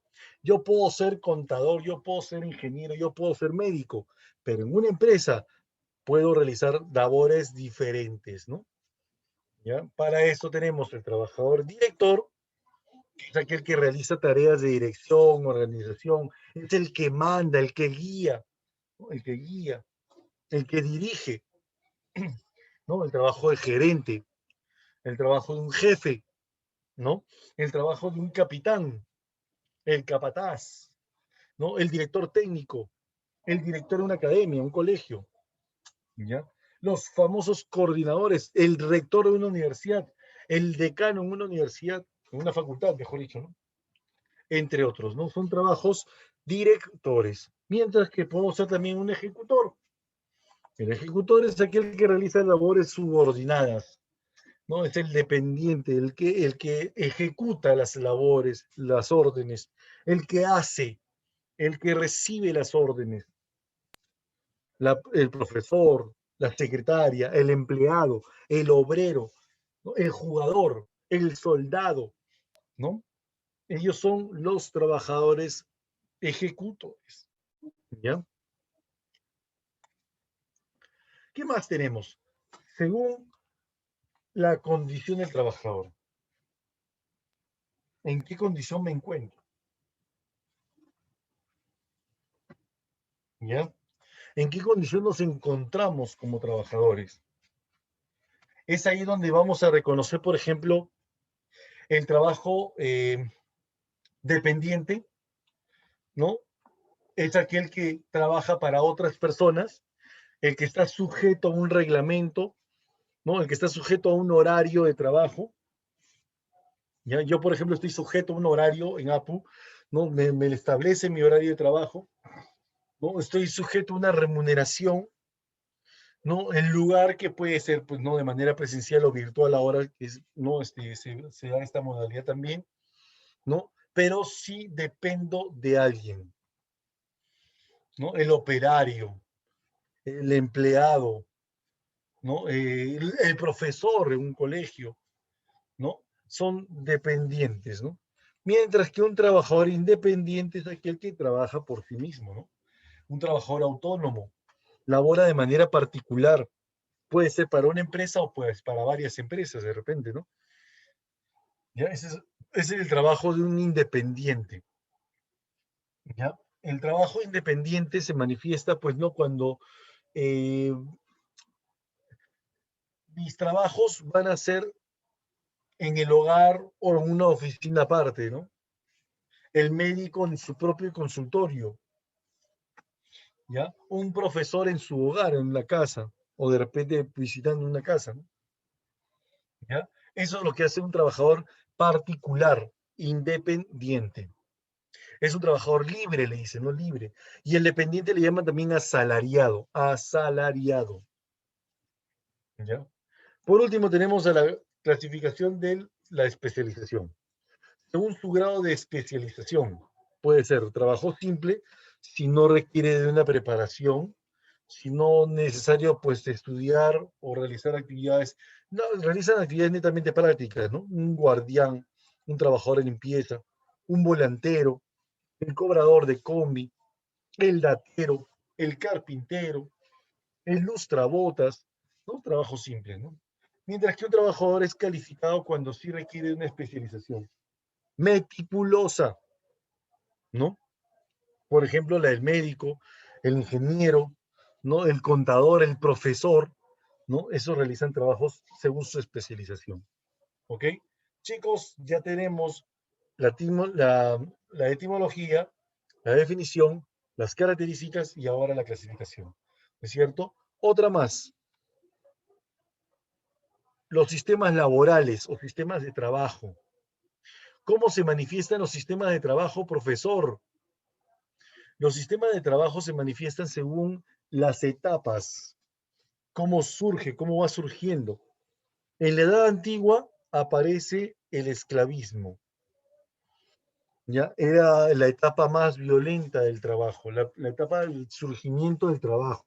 Yo puedo ser contador, yo puedo ser ingeniero, yo puedo ser médico, pero en una empresa puedo realizar labores diferentes, ¿no? ¿Ya? Para eso tenemos el trabajador director, es aquel que realiza tareas de dirección, organización, es el que manda, el que guía, ¿no? El que guía, el que dirige, ¿no? El trabajo de gerente, el trabajo de un jefe, ¿no? El trabajo de un capitán, el capataz, ¿no? El director técnico, el director de una academia, un colegio, ¿ya? Los famosos coordinadores, el rector de una universidad, el decano en una universidad, en una facultad, mejor dicho, ¿no? Entre otros, ¿no? Son trabajos directores, mientras que podemos ser también un ejecutor. El ejecutor es aquel que realiza labores subordinadas, ¿no? Es el dependiente, el que ejecuta las labores, las órdenes, el que hace, el que recibe las órdenes, el profesor, la secretaria, el empleado, el obrero, ¿no? El jugador, el soldado, ¿no? Ellos son los trabajadores ejecutores, ¿ya? ¿Qué más tenemos? Según la condición del trabajador. ¿En qué condición me encuentro? ¿Ya? ¿En qué condición nos encontramos como trabajadores? Es ahí donde vamos a reconocer, por ejemplo, el trabajo dependiente, ¿no? Es aquel que trabaja para otras personas, el que está sujeto a un reglamento, ¿no? El que está sujeto a un horario de trabajo. ¿Ya? Yo, por ejemplo, estoy sujeto a un horario en APU, ¿no? Me establece mi horario de trabajo, ¿no? Estoy sujeto a una remuneración, ¿no? El lugar que puede ser, pues, ¿no? De manera presencial o virtual ahora, que es, ¿no? Se da esta modalidad también, ¿no? Pero sí dependo de alguien, ¿no? El operario, el empleado, ¿no? El profesor en un colegio, ¿no? Son dependientes, ¿no? Mientras que un trabajador independiente es aquel que trabaja por sí mismo, ¿no? Un trabajador autónomo labora de manera particular, puede ser para una empresa o pues para varias empresas de repente, ¿no? ¿Ya? Ese es el trabajo de un independiente, ¿ya? El trabajo independiente se manifiesta, pues, ¿no? Cuando eh, mis trabajos van a ser en el hogar o en una oficina aparte, ¿no? El médico en su propio consultorio, ¿ya? Un profesor en su hogar, en la casa, o de repente visitando una casa, ¿no? ¿Ya? Eso es lo que hace un trabajador particular, independiente. Es un trabajador libre, le dicen, no libre. Y el dependiente le llaman también asalariado, asalariado. ¿Ya? Por último, tenemos a la clasificación de la especialización. Según su grado de especialización, puede ser trabajo simple, si no requiere de una preparación, si no es necesario pues estudiar o realizar actividades, no, realizan actividades netamente prácticas, ¿no? Un guardián, un trabajador de limpieza, un volantero, el cobrador de combi, el datero, el carpintero, el lustrabotas, ¿no? Trabajo simple, ¿no? Mientras que un trabajador es calificado cuando sí requiere una especialización meticulosa, ¿no? Por ejemplo, la del médico, el ingeniero, ¿no? El contador, el profesor, ¿no? Esos realizan trabajos según su especialización, ¿ok? Chicos, ya tenemos la etimología, la definición, las características y ahora la clasificación, ¿es cierto? Otra más, los sistemas laborales o sistemas de trabajo. ¿Cómo se manifiestan los sistemas de trabajo, profesor? Los sistemas de trabajo se manifiestan según las etapas, cómo surge, cómo va surgiendo. En la Edad Antigua aparece el esclavismo, ¿ya? Era la etapa más violenta del trabajo, la etapa del surgimiento del trabajo,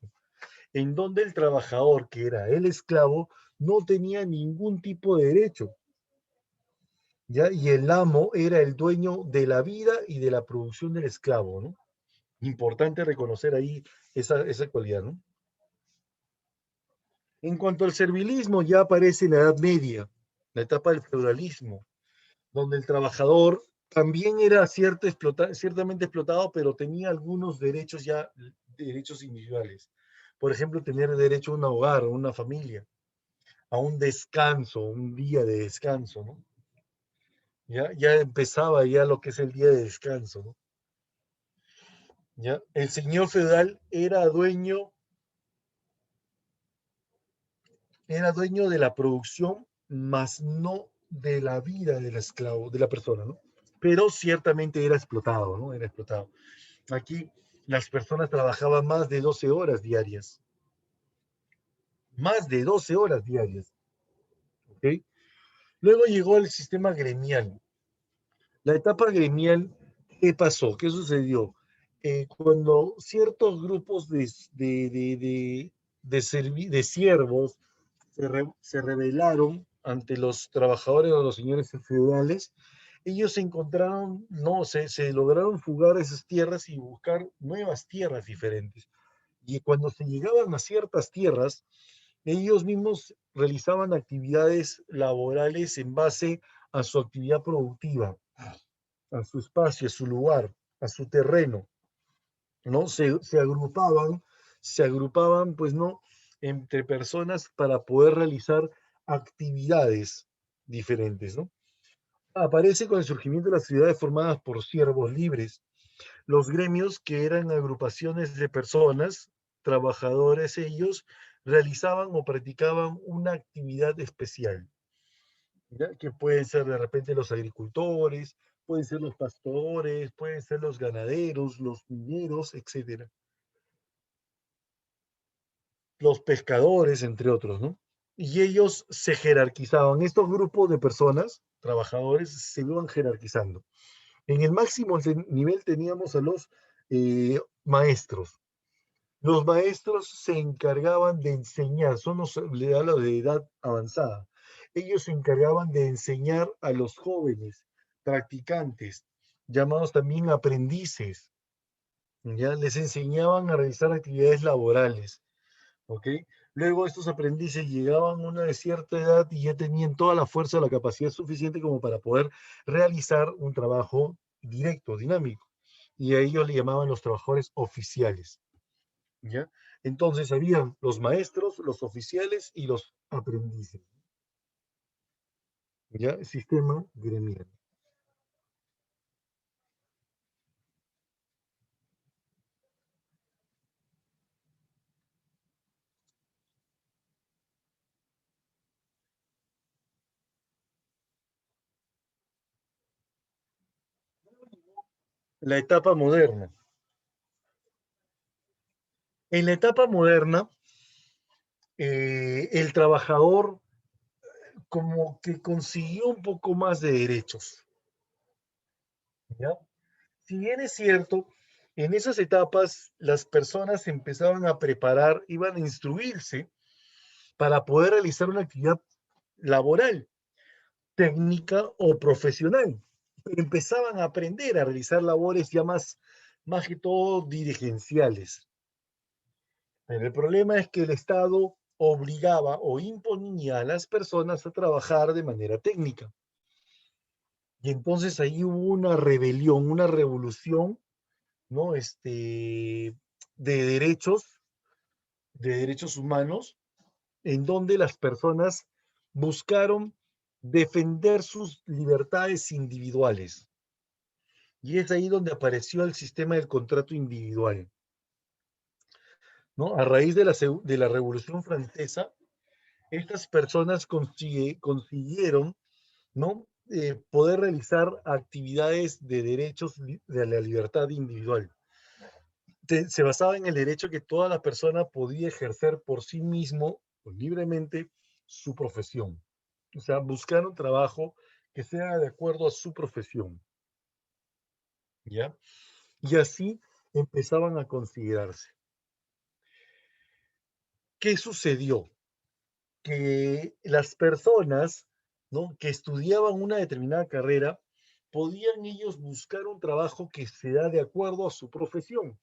en donde el trabajador, que era el esclavo, no tenía ningún tipo de derecho, ¿ya? Y el amo era el dueño de la vida y de la producción del esclavo, ¿no? Importante reconocer ahí esa cualidad, ¿no? En cuanto al servilismo, ya aparece en la Edad Media, la etapa del feudalismo, donde el trabajador también era ciertamente explotado, pero tenía algunos derechos ya, derechos individuales. Por ejemplo, tener derecho a un hogar, a una familia, a un descanso, un día de descanso, ¿no? Ya empezaba ya lo que es el día de descanso, ¿no? ¿Ya? El señor feudal era dueño de la producción, más no de la vida del esclavo, de la persona, ¿no? Pero ciertamente era explotado, ¿no? Era explotado. Aquí las personas trabajaban más de 12 horas diarias, ¿ok? Luego llegó el sistema gremial. La etapa gremial, ¿qué pasó? ¿Qué sucedió? Cuando ciertos grupos de siervos se rebelaron ante los trabajadores o los señores feudales, ellos se encontraron, no, se lograron fugar esas tierras y buscar nuevas tierras diferentes. Y cuando se llegaban a ciertas tierras, ellos mismos realizaban actividades laborales en base a su actividad productiva, a su espacio, a su lugar, a su terreno, ¿no? Se agrupaban, pues, ¿no? Entre personas para poder realizar actividades diferentes, ¿no? Aparece con el surgimiento de las ciudades formadas por siervos libres, los gremios, que eran agrupaciones de personas, trabajadores ellos, realizaban o practicaban una actividad especial, ¿ya? Que pueden ser de repente los agricultores, pueden ser los pastores, pueden ser los ganaderos, los mineros, etcétera. Los pescadores, entre otros, ¿no? Y ellos se jerarquizaban. Estos grupos de personas, trabajadores, se iban jerarquizando. En el máximo nivel teníamos a los maestros. Los maestros se encargaban de enseñar, son los, le hablo de edad avanzada. Ellos se encargaban de enseñar a los jóvenes practicantes, llamados también aprendices. Ya les enseñaban a realizar actividades laborales, ¿ok? Luego estos aprendices llegaban a una cierta edad y ya tenían toda la fuerza, la capacidad suficiente como para poder realizar un trabajo directo, dinámico. Y a ellos le llamaban los trabajadores oficiales, ¿ya? Entonces habían los maestros, los oficiales y los aprendices, ¿ya? Sistema gremial. La etapa moderna. En la etapa moderna, el trabajador como que consiguió un poco más de derechos, ¿ya? Si bien es cierto, en esas etapas las personas empezaban a preparar, iban a instruirse para poder realizar una actividad laboral, técnica o profesional. Empezaban a aprender a realizar labores ya más que todo dirigenciales. Pero el problema es que el Estado obligaba o imponía a las personas a trabajar de manera técnica. Y entonces ahí hubo una rebelión, una revolución, ¿no? De derechos humanos, en donde las personas buscaron defender sus libertades individuales. Y es ahí donde apareció el sistema del contrato individual, ¿no? A raíz de la Revolución Francesa, estas personas consiguieron, ¿no? Poder realizar actividades de derechos de la libertad individual. Se basaba en el derecho que toda la persona podía ejercer por sí mismo, pues, libremente, su profesión. O sea, buscar un trabajo que sea de acuerdo a su profesión, ¿ya? Y así empezaban a considerarse. ¿Qué sucedió? Que las personas, ¿no? Que estudiaban una determinada carrera, podían ellos buscar un trabajo que se da de acuerdo a su profesión.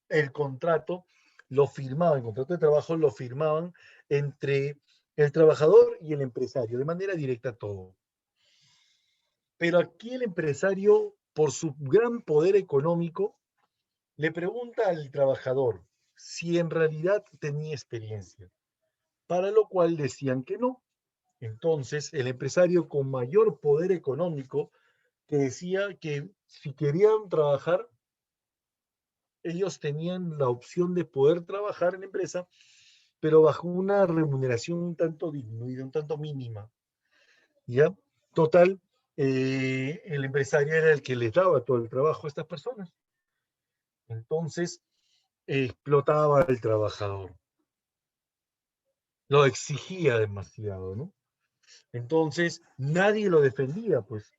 El contrato el contrato de trabajo lo firmaban entre el trabajador y el empresario, de manera directa todo. Pero aquí el empresario, por su gran poder económico, le pregunta al trabajador si en realidad tenía experiencia, para lo cual decían que no. Entonces, el empresario con mayor poder económico, que decía que si querían trabajar, ellos tenían la opción de poder trabajar en la empresa, pero bajo una remuneración un tanto disminuida, un tanto mínima. ¿Ya? Total, el empresario era el que les daba todo el trabajo a estas personas. Entonces, explotaba al trabajador, lo exigía demasiado, ¿no? Entonces, nadie lo defendía, pues.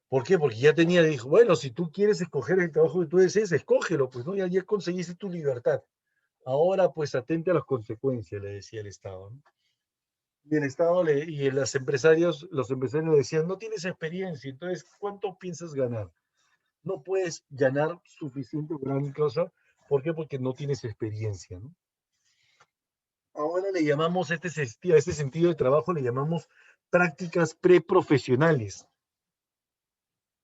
¿Por qué? Porque ya tenía, dijo, bueno, si tú quieres escoger el trabajo que tú desees, escógelo, pues, ¿no? Ya conseguiste tu libertad. Ahora, pues, atente a las consecuencias, le decía el Estado, ¿no? Y el Estado y los empresarios le decían, no tienes experiencia, entonces, ¿cuánto piensas ganar? No puedes ganar suficiente gran cosa. ¿Por qué? Porque no tienes experiencia, ¿no? Ahora le llamamos a este sentido de trabajo, le llamamos prácticas preprofesionales.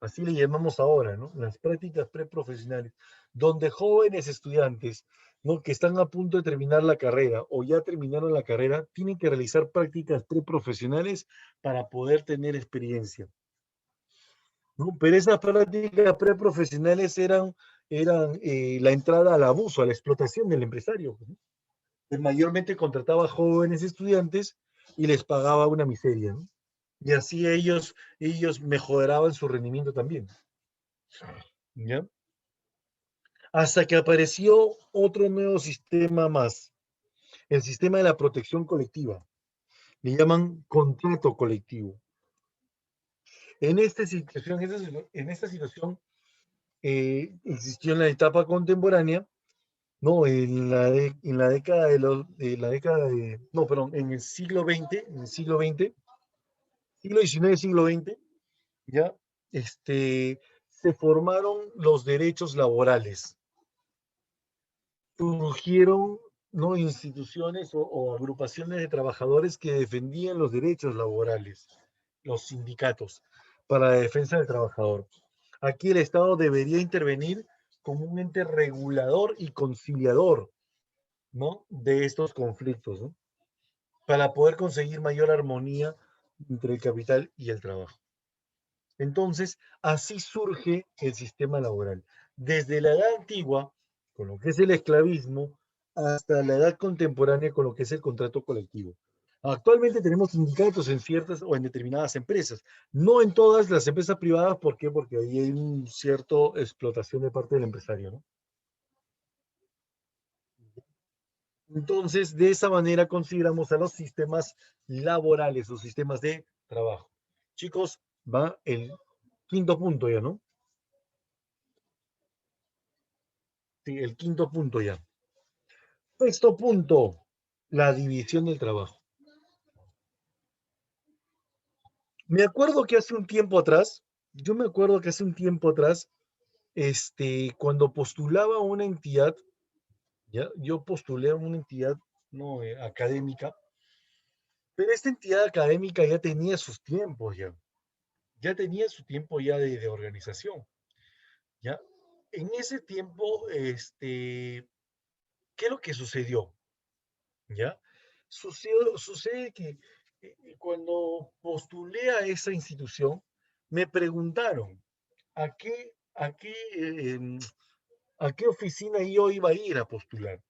Así le llamamos ahora, ¿no? Las prácticas preprofesionales, donde jóvenes estudiantes, ¿no? Que están a punto de terminar la carrera o ya terminaron la carrera, tienen que realizar prácticas preprofesionales para poder tener experiencia, ¿no? Pero esas prácticas preprofesionales eran la entrada al abuso, a la explotación del empresario, ¿no? Que mayormente contrataba jóvenes estudiantes y les pagaba una miseria, ¿no? Y así ellos mejoraban su rendimiento también, ¿ya? Hasta que apareció otro nuevo sistema más, el sistema de la protección colectiva. Le llaman contrato colectivo. En esta situación existió en la etapa contemporánea, no, en la década no, perdón, en el siglo XX, siglo XIX, siglo XX, ya, se formaron los derechos laborales. Surgieron, ¿no? Instituciones o agrupaciones de trabajadores que defendían los derechos laborales, los sindicatos, para la defensa del trabajador. Aquí el Estado debería intervenir como un ente regulador y conciliador, ¿no? De estos conflictos, ¿no? Para poder conseguir mayor armonía entre el capital y el trabajo. Entonces, así surge el sistema laboral. Desde la edad antigua, con lo que es el esclavismo, hasta la edad contemporánea, con lo que es el contrato colectivo. Actualmente tenemos sindicatos en ciertas o en determinadas empresas, no en todas las empresas privadas. ¿Por qué? Porque ahí hay una cierta explotación de parte del empresario, ¿no? Entonces, de esa manera consideramos a los sistemas laborales, los sistemas de trabajo. Chicos, va el quinto punto ya, ¿no? Sí, el quinto punto ya. Sexto punto, la división del trabajo. Yo me acuerdo que hace un tiempo atrás, cuando postulaba a una entidad, ¿ya? Yo postulé a una entidad, no, académica, pero esta entidad académica ya tenía sus tiempos, ya tenía su tiempo ya de organización, ¿ya? En ese tiempo, ¿qué es lo que sucedió? ¿Ya? Sucede que cuando postulé a esa institución, me preguntaron a qué oficina yo iba a ir a postular.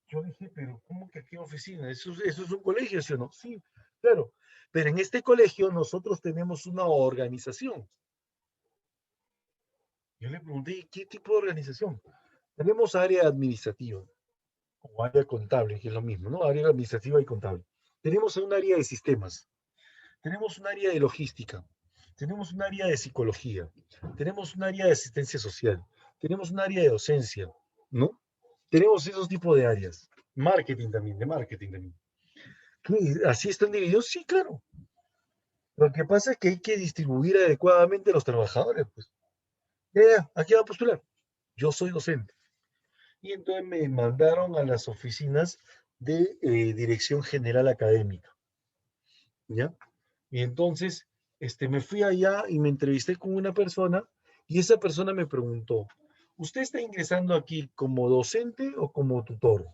Yo dije, pero ¿cómo que a qué oficina? ¿Eso es un colegio, sí o no? Sí, claro. Pero en este colegio nosotros tenemos una organización. Yo le pregunté, ¿qué tipo de organización? Tenemos área administrativa o área contable, que es lo mismo, ¿no? Área administrativa y contable. Tenemos un área de sistemas, tenemos un área de logística, tenemos un área de psicología, tenemos un área de asistencia social, tenemos un área de docencia, ¿no? Tenemos esos tipos de áreas. Marketing también, de marketing también. ¿Así están divididos? Sí, claro. Lo que pasa es que hay que distribuir adecuadamente a los trabajadores, pues. Aquí va a postular. Yo soy docente. Y entonces me mandaron a las oficinas de Dirección General Académica, ¿ya? Y entonces me fui allá y me entrevisté con una persona y esa persona me preguntó, ¿usted está ingresando aquí como docente o como tutor?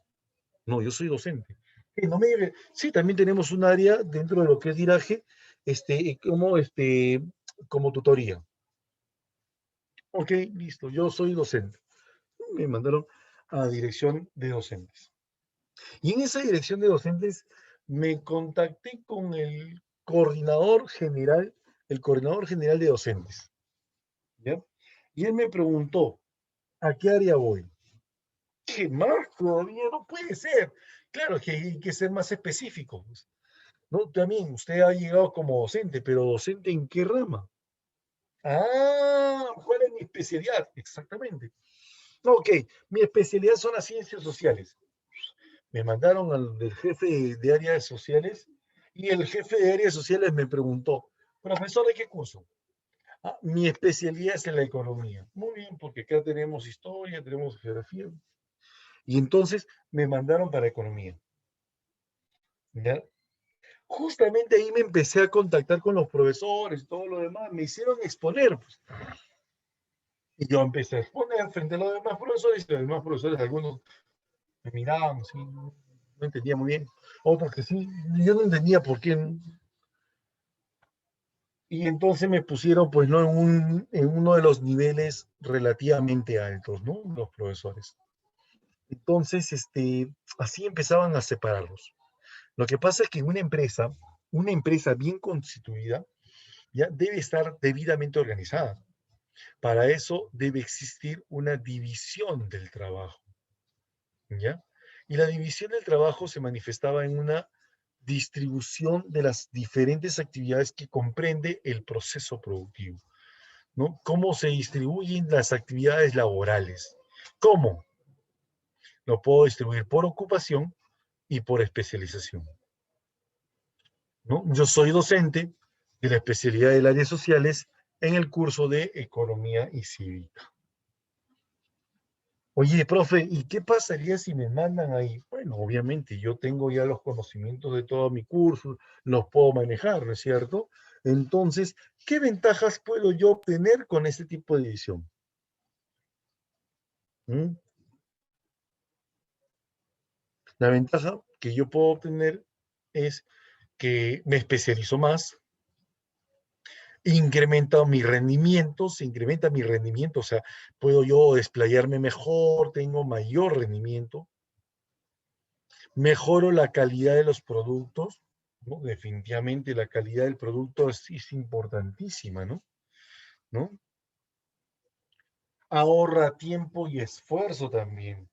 No, yo soy docente. No me diga, sí, también tenemos un área dentro de lo que es Diraje, como tutoría. Ok, listo, yo soy docente. Me mandaron a dirección de docentes. Y en esa dirección de docentes me contacté con el coordinador general de docentes. ¿Ya? Y él me preguntó, ¿a qué área voy? ¿Qué más? Todavía no puede ser. Claro que hay que ser más específico. No, también usted ha llegado como docente, pero ¿docente en qué rama? Ah, ¿cuál es mi especialidad? Exactamente. Ok, mi especialidad son las ciencias sociales. Me mandaron al del jefe de áreas sociales y el jefe de áreas sociales me preguntó, profesor, ¿de qué curso? Ah, mi especialidad es en la economía. Muy bien, porque acá tenemos historia, tenemos geografía. Y entonces me mandaron para economía. ¿Ya? Justamente ahí me empecé a contactar con los profesores y todo lo demás. Me hicieron exponer, pues. Y yo empecé a exponer frente a los demás profesores y los demás profesores, algunos me miraban, sí, no entendía muy bien. Otros que sí, yo no entendía por qué. Y entonces me pusieron, pues, ¿no? En uno de los niveles relativamente altos, ¿no? Los profesores. Entonces, así empezaban a separarlos. Lo que pasa es que una empresa bien constituida, ya debe estar debidamente organizada. Para eso debe existir una división del trabajo, ¿ya? Y la división del trabajo se manifestaba en una distribución de las diferentes actividades que comprende el proceso productivo, ¿no? ¿Cómo se distribuyen las actividades laborales? ¿Cómo? Lo puedo distribuir por ocupación y por especialización, ¿no? Yo soy docente de la especialidad del área sociales en el curso de Economía y Cívica. Oye, profe, ¿y qué pasaría si me mandan ahí? Bueno, obviamente yo tengo ya los conocimientos de todo mi curso, los puedo manejar, ¿no es cierto? Entonces, ¿qué ventajas puedo yo obtener con este tipo de división? ¿Mm? La ventaja que yo puedo obtener es que me especializo más, se incrementa mi rendimiento, o sea, puedo yo desplayarme mejor, tengo mayor rendimiento, mejoro la calidad de los productos, ¿no? Definitivamente la calidad del producto es importantísima, ¿no? ¿No? Ahorra tiempo y esfuerzo también,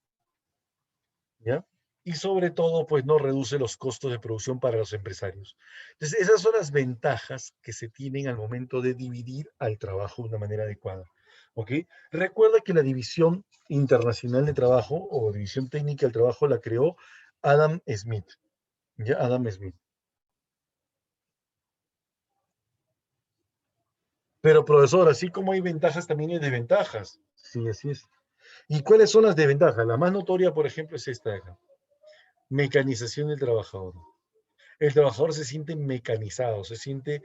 ¿ya? Y sobre todo, pues no reduce los costos de producción para los empresarios. Entonces, esas son las ventajas que se tienen al momento de dividir al trabajo de una manera adecuada. ¿Ok? Recuerda que la División Internacional de Trabajo o División Técnica del Trabajo la creó Adam Smith. ¿Ya? Adam Smith. Pero, profesor, así como hay ventajas, también hay desventajas. Sí, así es. ¿Y cuáles son las desventajas? La más notoria, por ejemplo, es esta de acá. Mecanización del trabajador. El trabajador se siente mecanizado, se siente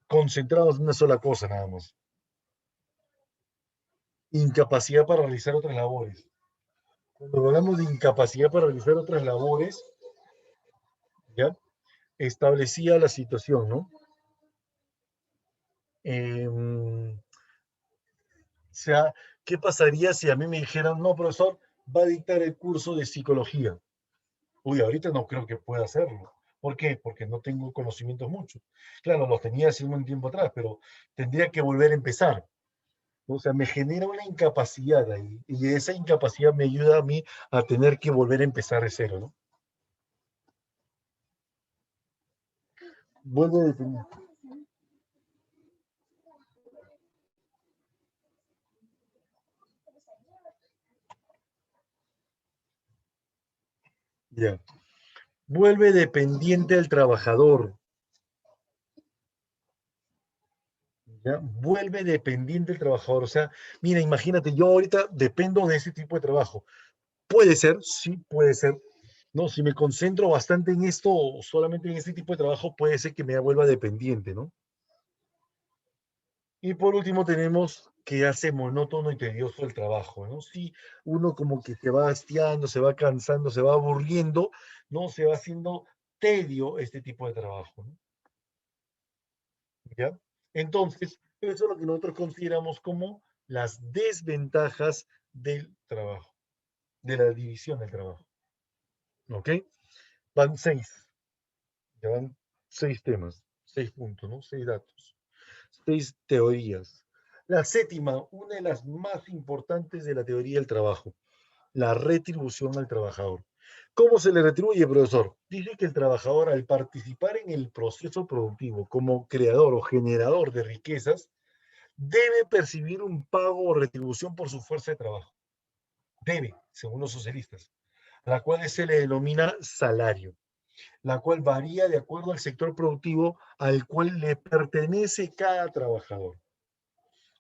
concentrado en una sola cosa nada más. Incapacidad para realizar otras labores. Cuando hablamos de incapacidad para realizar otras labores, ya establecía la situación, ¿no? O sea, ¿qué pasaría si a mí me dijeran, no, profesor, va a dictar el curso de psicología? Uy, ahorita no creo que pueda hacerlo. ¿Por qué? Porque no tengo conocimientos muchos. Claro, los tenía hace un buen tiempo atrás, pero tendría que volver a empezar. O sea, me genera una incapacidad ahí. Y esa incapacidad me ayuda a mí a tener que volver a empezar de cero, ¿no? Vuelvo a definir. Ya. Vuelve dependiente al trabajador. ¿Ya? Vuelve dependiente el trabajador. O sea, mira, imagínate, yo ahorita dependo de ese tipo de trabajo. Puede ser, sí, puede ser, No, si me concentro bastante en esto, solamente en este tipo de trabajo, puede ser que me vuelva dependiente, ¿no? Y por último tenemos que hace monótono y tedioso el trabajo, ¿no? Sí, uno como que se va hastiando, se va cansando, se va aburriendo, ¿no? Se va haciendo tedio este tipo de trabajo, ¿no? ¿Ya? Entonces, eso es lo que nosotros consideramos como las desventajas del trabajo, de la división del trabajo, ¿ok? Van 6, ya van 6 temas, 6 puntos, ¿no? 6 datos. 6 teorías. La séptima, una de las más importantes de la teoría del trabajo, la retribución al trabajador. ¿Cómo se le retribuye, profesor? Dice que el trabajador, al participar en el proceso productivo como creador o generador de riquezas, debe percibir un pago o retribución por su fuerza de trabajo. Debe, según los socialistas, la cual se le denomina salario, la cual varía de acuerdo al sector productivo al cual le pertenece cada trabajador.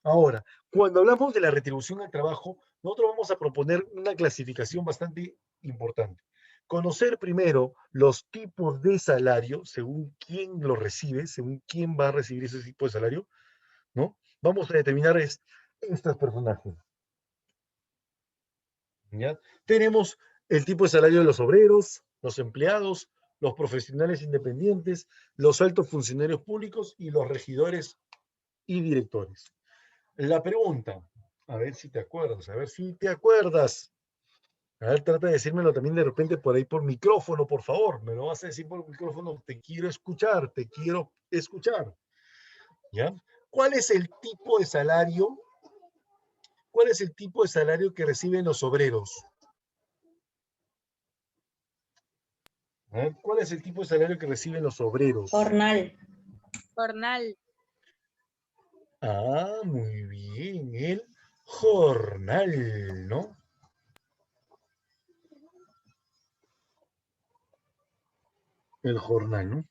Ahora, cuando hablamos de la retribución al trabajo, nosotros vamos a proponer una clasificación bastante importante. Conocer primero los tipos de salario, según quién lo recibe, según quién va a recibir ese tipo de salario, ¿no? Vamos a determinar estos personajes, ¿ya? Tenemos el tipo de salario de los obreros, los empleados, los profesionales independientes, los altos funcionarios públicos y los regidores y directores. La pregunta, a ver si te acuerdas, a ver si te acuerdas. A ver, trata de decírmelo también de repente por ahí por micrófono, por favor. Me lo vas a decir por micrófono. Te quiero escuchar, te quiero escuchar. ¿Ya? ¿Cuál es el tipo de salario? ¿Cuál es el tipo de salario que reciben los obreros? A ver, ¿cuál es el tipo de salario que reciben los obreros? Jornal. Jornal. Ah, muy bien, el jornal, ¿no? El jornal, ¿no?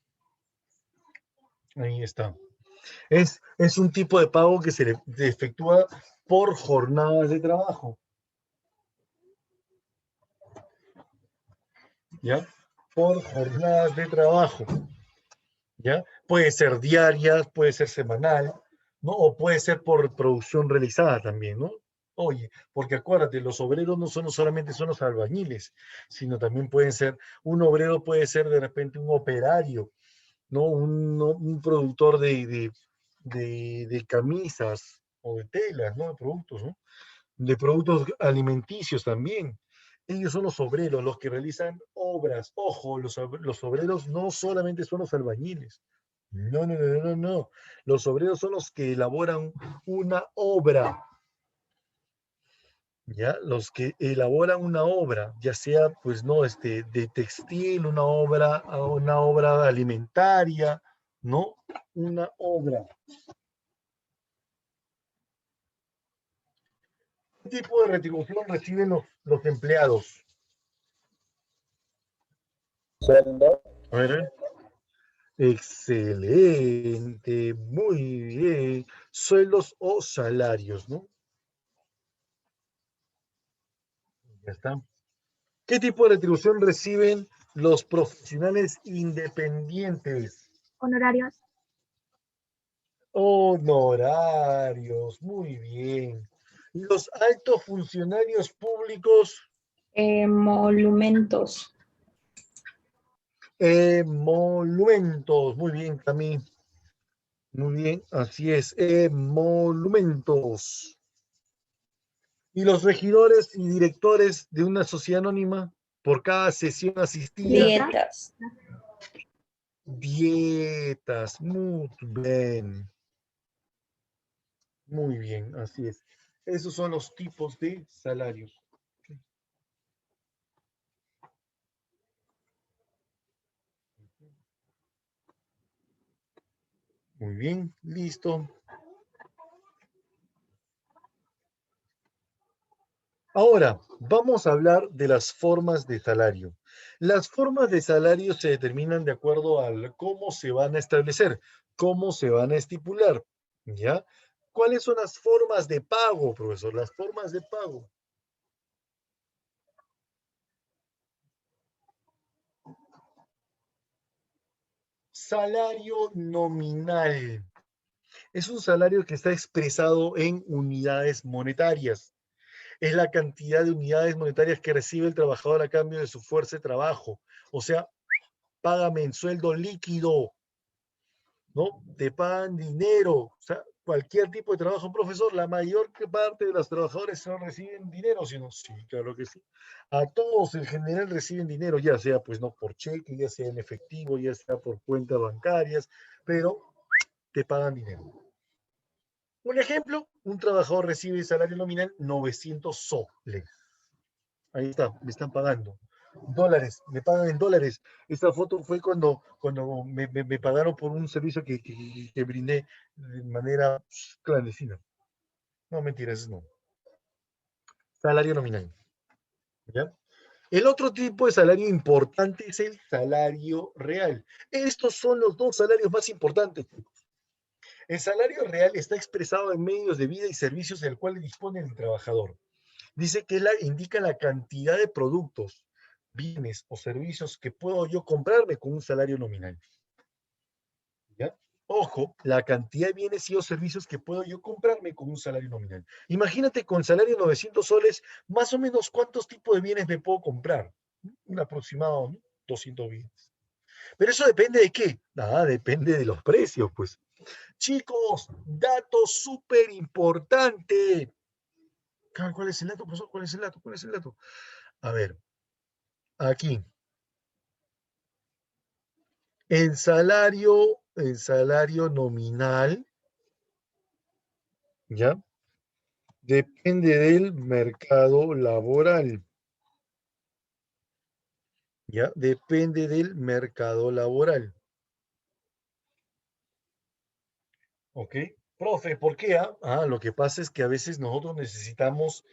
Ahí está. Es un tipo de pago que se efectúa por jornadas de trabajo. ¿Ya? Por jornadas de trabajo. ¿Ya? Puede ser diaria, puede ser semanal, ¿no? O puede ser por producción realizada también, ¿no? Oye, porque acuérdate, los obreros no solamente son los albañiles, sino también pueden ser, un obrero puede ser de repente un operario, ¿no? Un productor de camisas o de telas, ¿no? De productos, ¿no? De productos alimenticios también. Ellos son los obreros, los que realizan obras. Ojo, los obreros no solamente son los albañiles. No, no, no, no, no. Los obreros son los que elaboran una obra. ¿Ya? Los que elaboran una obra, ya sea, pues, no, de textil, una obra alimentaria, ¿no? Una obra. ¿Qué tipo de retribución reciben los empleados? A ver. Excelente, muy bien. Sueldos o salarios, ¿no? Ya está. ¿Qué tipo de retribución reciben los profesionales independientes? Honorarios. Honorarios, muy bien. Los altos funcionarios públicos, Emolumentos. emolumentos. Muy bien, Camille. Muy bien, así es, emolumentos. Y los regidores y directores de una sociedad anónima, por cada sesión asistida, Dietas. dietas. Muy bien. Muy bien, así es. Esos son los tipos de salarios. Muy bien, listo. Ahora, vamos a hablar de las formas de salario. Las formas de salario se determinan de acuerdo a cómo se van a establecer, cómo se van a estipular, ¿ya? ¿Cuáles son las formas de pago, profesor? Las formas de pago. Salario nominal. Es un salario que está expresado en unidades monetarias. Es la cantidad de unidades monetarias que recibe el trabajador a cambio de su fuerza de trabajo. O sea, págame en sueldo líquido, ¿no? Te pagan dinero. O sea, cualquier tipo de trabajo, profesor, la mayor parte de los trabajadores no reciben dinero, sino sí, claro que sí. A todos en general reciben dinero, ya sea pues no por cheque, ya sea en efectivo, ya sea por cuentas bancarias, pero te pagan dinero. Un ejemplo, un trabajador recibe salario nominal 900 soles. Ahí está, me están pagando. Dólares, me pagan en dólares. Esta foto fue cuando me pagaron por un servicio que brindé de manera clandestina. No, mentiras, no. Salario nominal. ¿Ya? El otro tipo de salario importante es el salario real. Estos son los dos salarios más importantes. El salario real está expresado en medios de vida y servicios del cual dispone el trabajador. Dice que indica la cantidad de productos, bienes o servicios que puedo yo comprarme con un salario nominal. ¿Ya? Ojo, la cantidad de bienes y o servicios que puedo yo comprarme con un salario nominal. Imagínate con salario de 900 soles, más o menos cuántos tipos de bienes me puedo comprar. Un aproximado, ¿no? 200 bienes. Pero eso depende de qué. Nada, depende de los precios, pues. Chicos, dato súper importante. ¿Cuál es el dato, profesor? ¿Cuál es el dato? ¿Cuál es el dato? A ver, aquí. El salario nominal, ¿ya? Depende del mercado laboral. ¿Ya? Depende del mercado laboral. ¿Ok? Profe, ¿por qué? Lo que pasa es que a veces nosotros necesitamos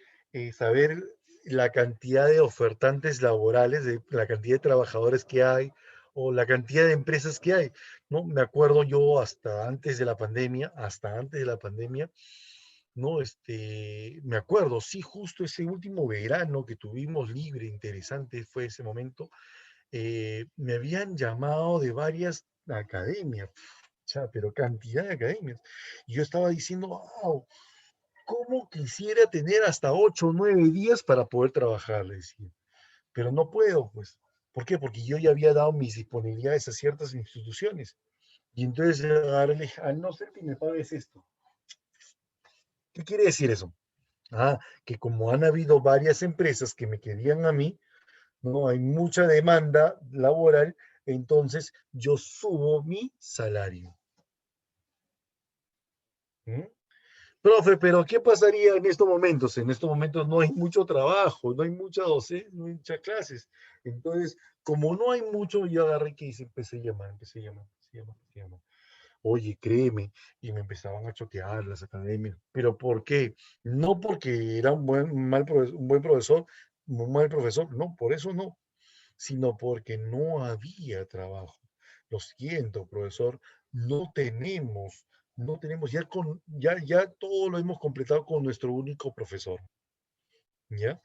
saber la cantidad de ofertantes laborales, la cantidad de trabajadores que hay o la cantidad de empresas que hay, ¿no? Me acuerdo yo hasta antes de la pandemia, ¿no? Me acuerdo, sí, justo ese último verano que tuvimos libre, interesante fue ese momento, me habían llamado de varias academias, pero cantidad de academias. Y yo estaba diciendo, wow, ¿cómo quisiera tener hasta 8 o 9 días para poder trabajar? Le decía. Pero no puedo, pues. ¿Por qué? Porque yo ya había dado mis disponibilidades a ciertas instituciones. Y entonces agarré y le dije, a no ser que me pagues esto. ¿Qué quiere decir eso? Que como han habido varias empresas que me querían a mí, no hay mucha demanda laboral, entonces yo subo mi salario. ¿Mm? Profe, pero ¿qué pasaría en estos momentos? En estos momentos no hay mucho trabajo, no hay mucha docencia, no hay muchas clases. Entonces, como no hay mucho, yo agarré que empecé a llamar. Oye, créeme, y me empezaban a chotear las academias. ¿Pero por qué? No porque era un buen profesor, un mal profesor, no, por eso no, sino porque no había trabajo. Lo siento, profesor, no tenemos, ya todo lo hemos completado con nuestro único profesor, ¿ya?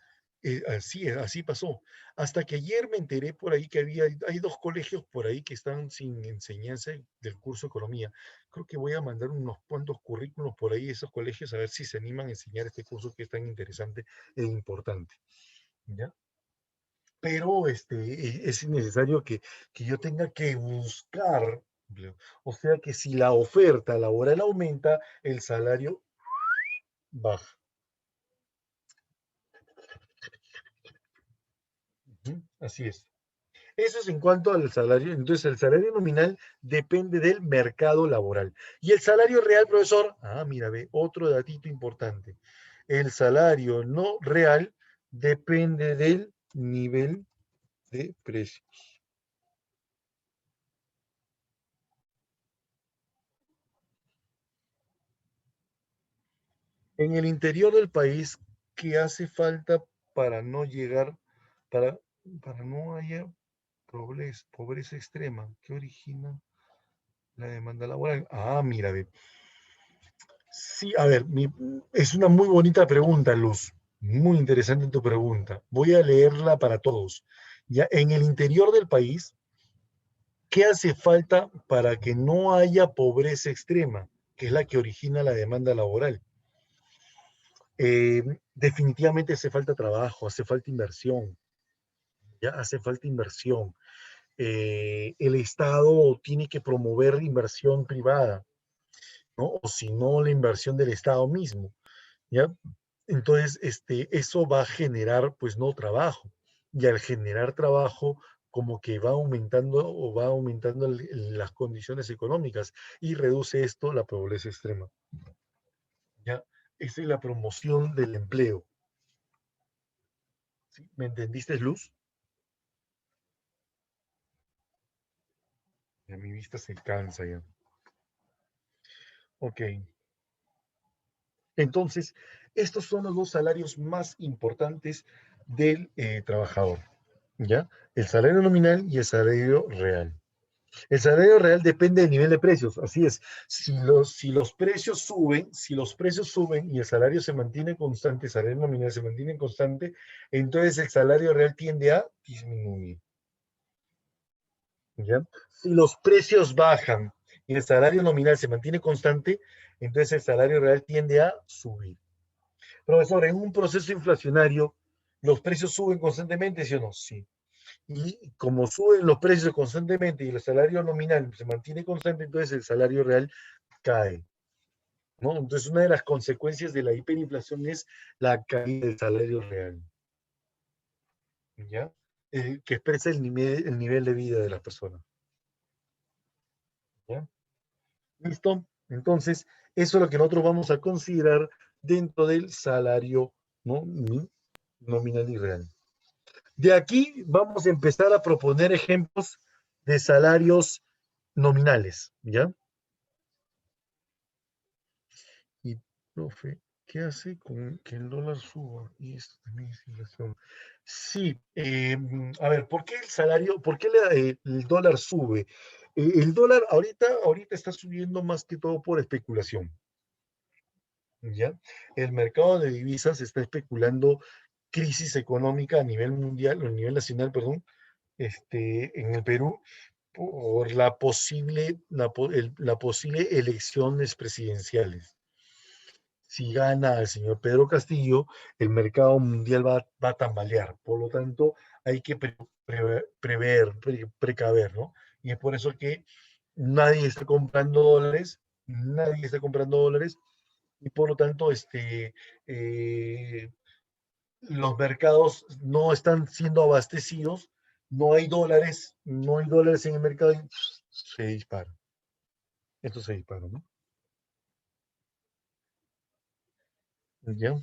Así pasó. Hasta que ayer me enteré por ahí que hay 2 colegios por ahí que están sin enseñanza del curso de economía. Creo que voy a mandar unos cuantos currículos por ahí a esos colegios a ver si se animan a enseñar este curso que es tan interesante e importante, ¿ya? Pero es necesario que yo tenga que buscar empleo. O sea que si la oferta laboral aumenta, el salario baja. Así es. Eso es en cuanto al salario. Entonces, el salario nominal depende del mercado laboral. Y el salario real, profesor, mira, ve, otro datito importante. El salario no real depende del nivel de precios. En el interior del país, ¿qué hace falta para no llegar, para, para no haya pobreza extrema? ¿Qué origina la demanda laboral? Mira, ve. Sí, a ver, es una muy bonita pregunta, Luz. Muy interesante tu pregunta. Voy a leerla para todos. Ya en el interior del país, ¿Qué hace falta para que no haya pobreza extrema, que es la que origina la demanda laboral? Definitivamente hace falta trabajo, hace falta inversión, ya hace falta inversión. El Estado tiene que promover inversión privada, ¿no? O si no, la inversión del Estado mismo, ¿ya? Entonces, eso va a generar, pues, no trabajo. Y al generar trabajo, como que va aumentando o va aumentando las condiciones económicas y reduce esto la pobreza extrema, ¿ya? Esa es la promoción del empleo. ¿Sí? ¿Me entendiste, Luz? Ya mi vista se cansa ya. Ok. Entonces, estos son los dos salarios más importantes del trabajador, ¿ya? El salario nominal y el salario real. El salario real depende del nivel de precios, así es. Si los precios suben, si los precios suben y el salario se mantiene constante, el salario nominal se mantiene constante, entonces el salario real tiende a disminuir, ¿ya? Si los precios bajan y el salario nominal se mantiene constante, entonces el salario real tiende a subir. Profesor, en un proceso inflacionario, ¿los precios suben constantemente, sí o no? Sí. Y como suben los precios constantemente y el salario nominal se mantiene constante, entonces el salario real cae, ¿no? Entonces una de las consecuencias de la hiperinflación es la caída del salario real, ¿ya? Que expresa el nivel de vida de las personas, ¿ya? ¿Listo? Entonces, eso es lo que nosotros vamos a considerar dentro del salario, ¿no? Nominal y real. De aquí vamos a empezar a proponer ejemplos de salarios nominales, ¿ya? Y, profe, ¿qué hace con que el dólar suba? Y esto también es inflación. Sí, a ver, ¿por qué el salario, por qué el dólar sube? El dólar ahorita está subiendo más que todo por especulación, ¿ya? El mercado de divisas está especulando crisis económica a nivel mundial, o a nivel nacional, perdón, en el Perú, por la posible elecciones presidenciales. Si gana el señor Pedro Castillo, el mercado mundial va a tambalear. Por lo tanto, hay que precaver, ¿no? Y es por eso que nadie está comprando dólares, y por lo tanto, eh, los mercados no están siendo abastecidos, no hay dólares en el mercado y se dispara. Esto se dispara, ¿no? ¿Ya?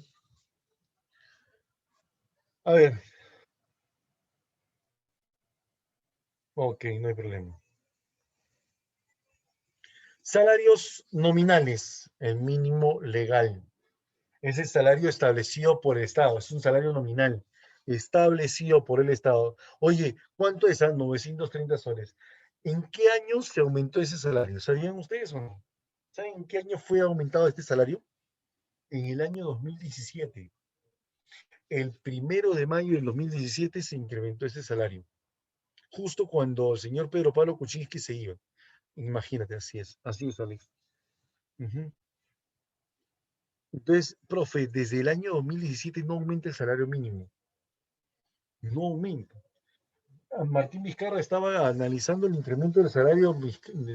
A ver, ok, no hay problema. Salarios nominales, el mínimo legal. Es el salario establecido por el Estado, es un salario nominal establecido por el Estado. Oye, ¿cuánto es? 930 soles. ¿En qué año se aumentó ese salario? ¿Sabían ustedes o no? ¿Saben en qué año fue aumentado este salario? En el año 2017. El 1 de mayo del 2017 se incrementó ese salario, justo cuando el señor Pedro Pablo Kuczynski se iba. Imagínate, así es, Alex. Ujú. Entonces, profe, desde el año 2017 no aumenta el salario mínimo, no aumenta. Martín Vizcarra estaba analizando el incremento del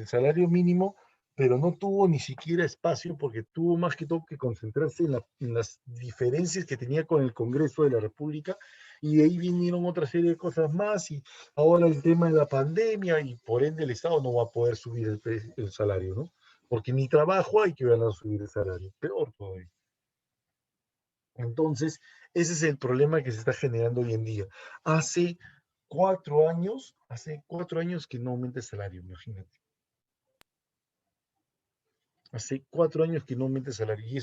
salario mínimo, pero no tuvo ni siquiera espacio porque tuvo más que todo que concentrarse en las diferencias que tenía con el Congreso de la República, y de ahí vinieron otra serie de cosas más, y ahora el tema de la pandemia, y por ende el Estado no va a poder subir el salario, ¿no? Porque ni trabajo hay que van a subir el salario, peor todavía. Entonces, ese es el problema que se está generando hoy en día. Hace 4 años que no aumenta el salario, imagínate. Hace 4 años que no aumenta el salario, y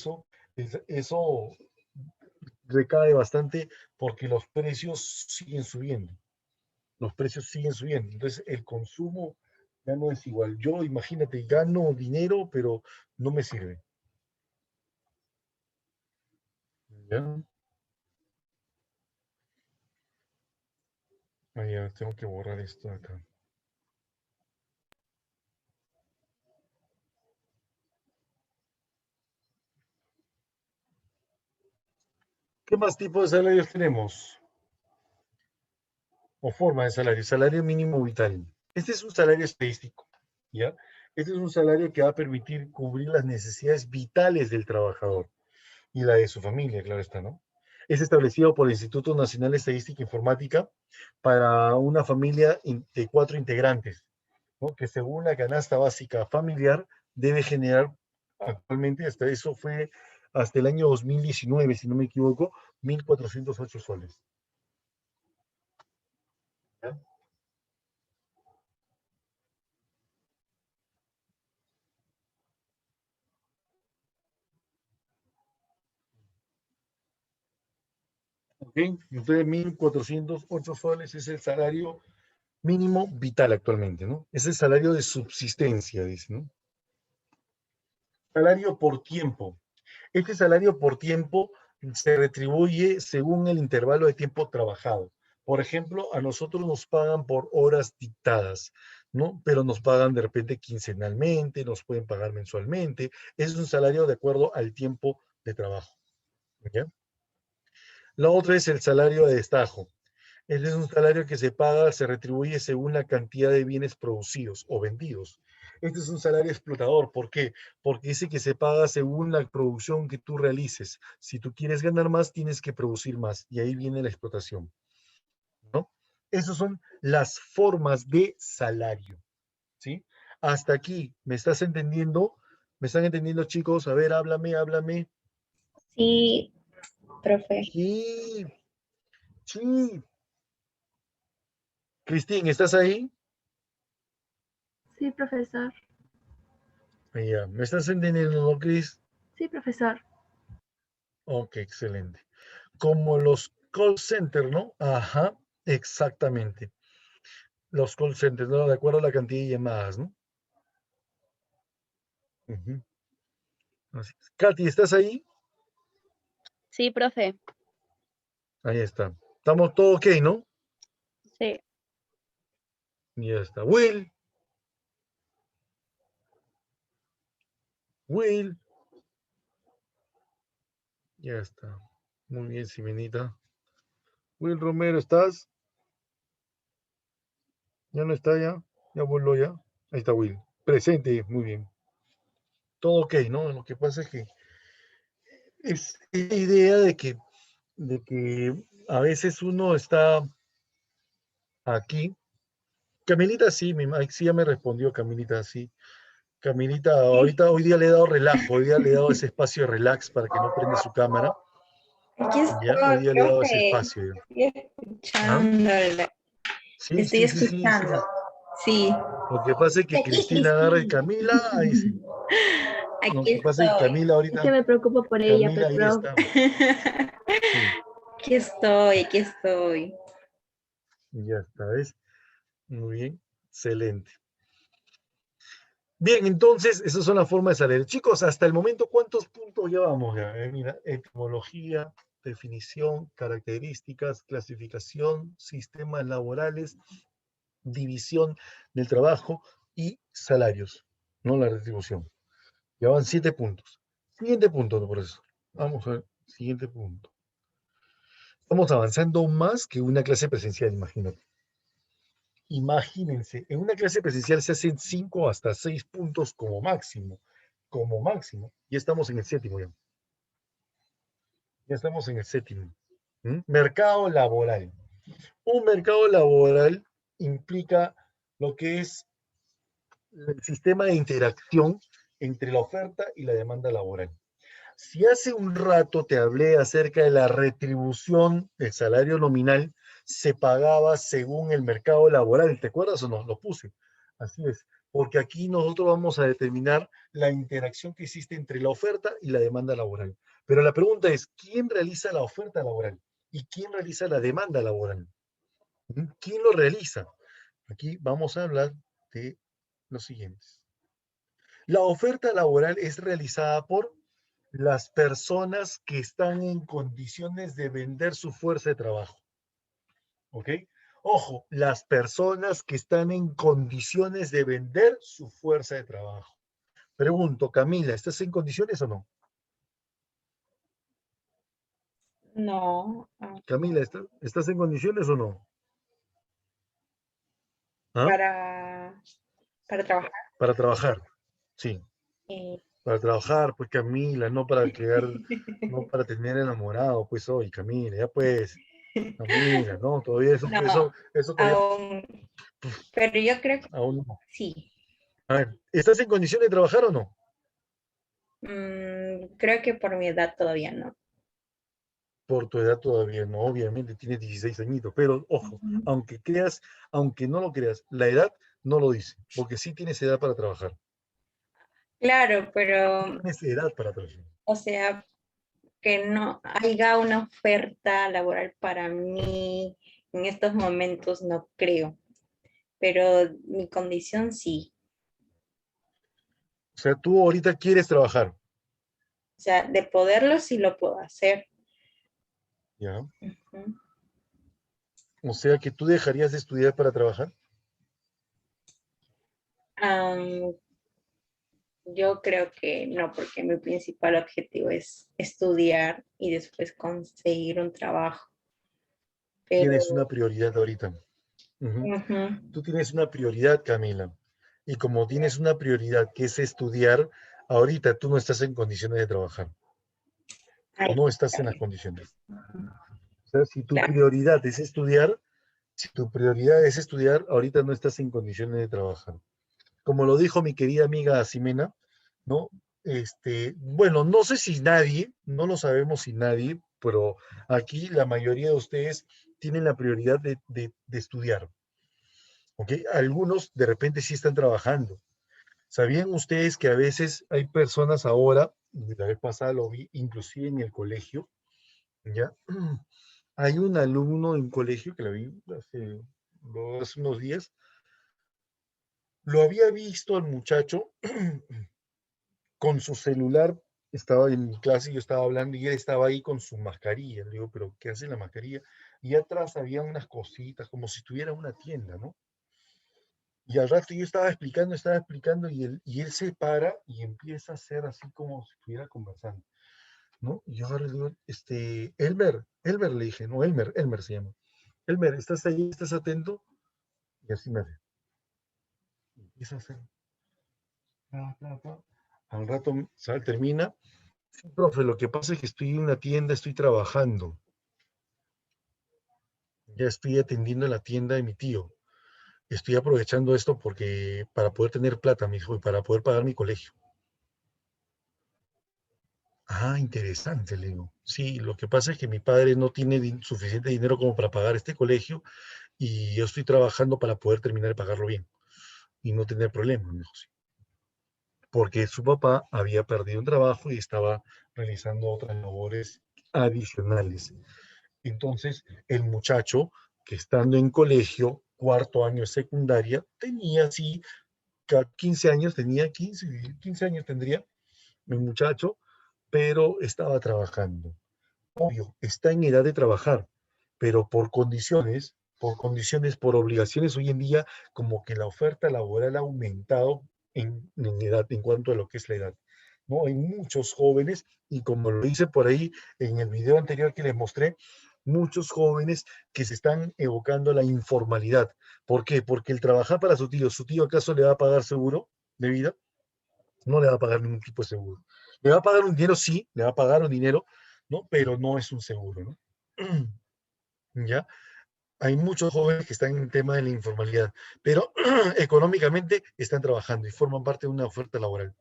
eso recae bastante porque los precios siguen subiendo. Los precios siguen subiendo. Entonces, el consumo ya no es igual. Yo, imagínate, gano dinero, pero no me sirve. ¿Ya? Ah, ya, tengo que borrar esto de acá. ¿Qué más tipos de salarios tenemos? O forma de salario. Salario mínimo vital. Este es un salario estadístico, ¿ya? Este es un salario que va a permitir cubrir las necesidades vitales del trabajador y la de su familia, claro está, ¿no? Es establecido por el Instituto Nacional de Estadística e Informática para una familia de 4 integrantes, ¿no? Que según la canasta básica familiar debe generar actualmente, hasta eso fue hasta el año 2019, si no me equivoco, 1.408 soles. ¿Ya? ¿Ok? Entonces 1.408 soles es el salario mínimo vital actualmente, ¿no? Es el salario de subsistencia, dice, ¿no? Salario por tiempo. Este salario por tiempo se retribuye según el intervalo de tiempo trabajado. Por ejemplo, a nosotros nos pagan por horas dictadas, ¿no? Pero nos pagan de repente quincenalmente, nos pueden pagar mensualmente. Es un salario de acuerdo al tiempo de trabajo. ¿Ya? La otra es el salario de destajo. Este es un salario que se paga, se retribuye según la cantidad de bienes producidos o vendidos. Este es un salario explotador. ¿Por qué? Porque dice que se paga según la producción que tú realices. Si tú quieres ganar más, tienes que producir más. Y ahí viene la explotación, ¿no? Esas son las formas de salario, ¿sí? Hasta aquí, ¿me estás entendiendo? ¿Me están entendiendo, chicos? A ver, háblame, háblame. Sí, profe. Sí, sí. Cristín, ¿estás ahí? Sí, profesor. Ya, ¿me estás entendiendo, no, Cris? Sí, profesor. Ok, excelente. Como los call centers, ¿no? Ajá, exactamente. Los call centers, ¿no? De acuerdo a la cantidad de llamadas, ¿no? Ujú. Así es. Katy, ¿estás ahí? Sí, profe. Ahí está. Estamos todos ok, ¿no? Sí. Ya está. Will, Will. Ya está. Muy bien, Simenita. Will Romero, ¿estás? ¿Ya no está ya? ¿Ya voló ya? Ahí está Will. Presente, muy bien. Todo ok, ¿no? Lo que pasa es que es la idea de que a veces uno está aquí. Camilita sí, sí ya me respondió Camilita, sí. Camilita, ahorita, hoy día le he dado relajo, hoy día le he dado ese espacio de relax para que no prenda su cámara. Aquí Ya, hoy estoy, día le he dado ese profe. espacio. Ya. Estoy ¿Ah? escuchándola. Sí, Estoy sí, sí, sí, sí. escuchando. Sí. Lo que pasa es que Aquí, Cristina agarra y Cristina. Camila, ahí sí. Lo Aquí que pasa es que estoy. Camila Es que ahorita, me preocupo por ella, Camila pero ahí profe. está. Sí, Aquí estoy, aquí estoy. ya está, ¿ves? Muy bien, excelente. Bien, entonces, esas son las formas de salir. Chicos, hasta el momento, ¿cuántos puntos llevamos ya? Mira, etimología, definición, características, clasificación, sistemas laborales, división del trabajo y salarios, no la retribución. Llevan 7 puntos. Siguiente punto, por eso. Vamos a ver, siguiente punto. Estamos avanzando más que una clase presencial, imagínate. Imagínense, en una clase presencial se hacen 5 hasta 6 puntos como máximo. Como máximo. Ya estamos en el séptimo ya. Ya estamos en el séptimo. Mercado laboral. Un mercado laboral implica lo que es el sistema de interacción entre la oferta y la demanda laboral. Si hace un rato te hablé acerca de la retribución del salario nominal, se pagaba según el mercado laboral. ¿Te acuerdas o no? Lo puse. Así es. Porque aquí nosotros vamos a determinar la interacción que existe entre la oferta y la demanda laboral. Pero la pregunta es, ¿quién realiza la oferta laboral? ¿Y quién realiza la demanda laboral? ¿Quién lo realiza? Aquí vamos a hablar de los siguientes. La oferta laboral es realizada por las personas que están en condiciones de vender su fuerza de trabajo. ¿Ok? Ojo, las personas que están en condiciones de vender su fuerza de trabajo. Pregunto, Camila, ¿estás en condiciones o no? No, Camila, ¿estás en condiciones o no? ¿Ah? para trabajar. Para trabajar, sí. eh, Para trabajar, pues Camila, no para quedar, no para tener enamorado, pues hoy, Camila, ya pues, Camila, no, todavía no, eso todavía aún, pero yo creo que aún no. sí. A ver, ¿estás en condiciones de trabajar o no? Creo que por mi edad todavía no. Por tu edad todavía no, obviamente tienes 16 añitos, pero ojo, Ujú. aunque creas, aunque no lo creas, la edad no lo dice, porque sí tienes edad para trabajar. Claro, pero, Tienes edad para trabajar. o sea, que no haya una oferta laboral para mí en estos momentos, no creo, pero mi condición sí. O sea, tú ahorita quieres trabajar, O sea, de poderlo sí lo puedo hacer. ¿ya? Ujú. O sea, que tú dejarías de estudiar para trabajar. Am, yo creo que no, porque mi principal objetivo es estudiar y después conseguir un trabajo. Pero, Tienes una prioridad ahorita. Ujú. ujú, Tú tienes una prioridad, Camila. Y como tienes una prioridad que es estudiar, ahorita tú no estás en condiciones de trabajar. ahí No estás está en las bien. condiciones. O sea, si tu Claro, prioridad es estudiar, si tu prioridad es estudiar, ahorita no estás en condiciones de trabajar. Como lo dijo mi querida amiga Ximena, ¿no? Bueno, no sé si nadie, no lo sabemos si nadie, pero aquí la mayoría de ustedes tienen la prioridad de estudiar, ¿ok? Algunos de repente sí están trabajando. ¿Sabían ustedes que a veces hay personas ahora, la vez pasada lo vi, inclusive en el colegio, ¿ya? Hay un alumno en colegio que lo vi hace unos días, lo había visto al muchacho con su celular, estaba en mi clase y yo estaba hablando y él estaba ahí con su mascarilla. Le digo, pero ¿qué hace la mascarilla? Y atrás había unas cositas, como si tuviera una tienda, ¿no? Y al rato yo estaba explicando y él se para y empieza a hacer así como si estuviera conversando, ¿no? Y yo ahora le digo, Elmer le dije, no, Elmer se llama. Elmer, ¿estás ahí? ¿Estás atento? Y así me hace. Empieza a hacer, bla, bla, bla. Al rato, termina. Sí, profe, lo que pasa es que estoy en una tienda, estoy trabajando. Ya estoy atendiendo la tienda de mi tío. Estoy aprovechando esto porque para poder tener plata, mi hijo, y para poder pagar mi colegio. Ah, interesante, le digo. Sí, lo que pasa es que mi padre no tiene suficiente dinero como para pagar este colegio y yo estoy trabajando para poder terminar de pagarlo bien y no tener problemas, me dijo, sí. Porque su papá había perdido un trabajo y estaba realizando otras labores adicionales. Entonces, el muchacho, que estando en colegio, cuarto año de secundaria, tenía así, 15 años, tenía 15 años tendría el muchacho, pero estaba trabajando. Obvio, está en edad de trabajar, pero por obligaciones, hoy en día, como que la oferta laboral ha aumentado en edad, en cuanto a lo que es la edad. ¿No? Hay muchos jóvenes, y como lo hice por ahí en el video anterior que les mostré, muchos jóvenes que se están evocando a la informalidad. ¿Por qué? Porque el trabajar para ¿su tío acaso le va a pagar seguro de vida? No le va a pagar ningún tipo de seguro. Le va a pagar un dinero, sí, le va a pagar un dinero, ¿no? Pero no es un seguro, ¿no? ¿Ya? Hay muchos jóvenes que están en el tema de la informalidad, pero económicamente están trabajando y forman parte de una oferta laboral.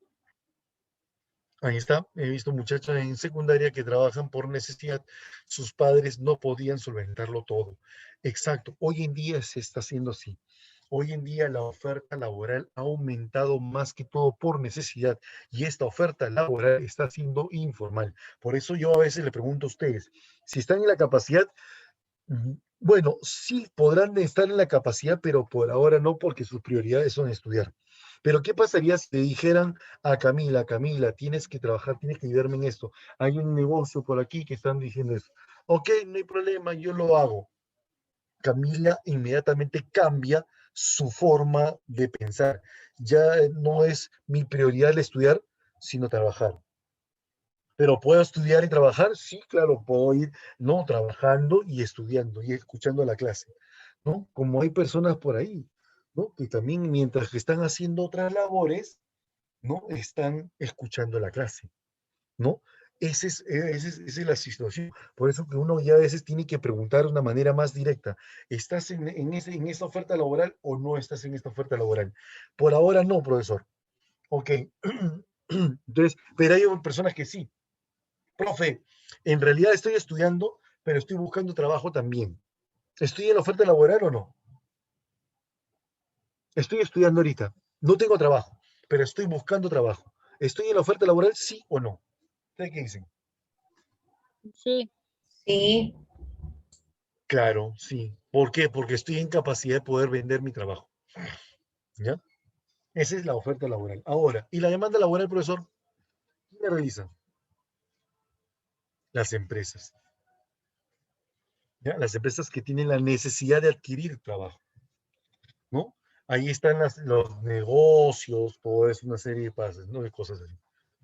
Ahí está, he visto muchachos en secundaria que trabajan por necesidad, sus padres no podían solventarlo todo. Exacto, hoy en día se está haciendo así. Hoy en día la oferta laboral ha aumentado más que todo por necesidad y esta oferta laboral está siendo informal. Por eso yo a veces le pregunto a ustedes, si están en la capacidad, bueno, sí podrán estar en la capacidad, pero por ahora no porque sus prioridades son estudiar. Pero ¿qué pasaría si le dijeran a Camila, Camila, tienes que trabajar, tienes que ayudarme en esto? Hay un negocio por aquí que están diciendo eso. Ok, no hay problema, yo lo hago. Camila inmediatamente cambia su forma de pensar. Ya no es mi prioridad el estudiar, sino trabajar. Pero ¿puedo estudiar y trabajar? Sí, claro, puedo ir, no, trabajando y estudiando y escuchando la clase, ¿no? Como hay personas por ahí, ¿no? Que también mientras que están haciendo otras labores, ¿no? Están escuchando la clase, ¿no? Esa es la situación. Por eso que uno ya a veces tiene que preguntar de una manera más directa, ¿estás en esta oferta laboral o no estás en esta oferta laboral? Por ahora no, profesor. Ok. Entonces, pero hay personas que sí. Profe, en realidad estoy estudiando, pero estoy buscando trabajo también. ¿Estoy en la oferta laboral o no? Estoy estudiando ahorita. No tengo trabajo, pero estoy buscando trabajo. ¿Estoy en la oferta laboral, sí o no? ¿Ustedes qué dicen? Sí. Sí, Claro, sí. ¿Por qué? Porque estoy en capacidad de poder vender mi trabajo. ¿Ya? Esa es la oferta laboral. Ahora, ¿y la demanda laboral, profesor? ¿Quién la realiza? Las empresas. ¿Ya? Las empresas que tienen la necesidad de adquirir trabajo, ¿no? Ahí están los negocios, todo es una serie de pasos, ¿no? De cosas así.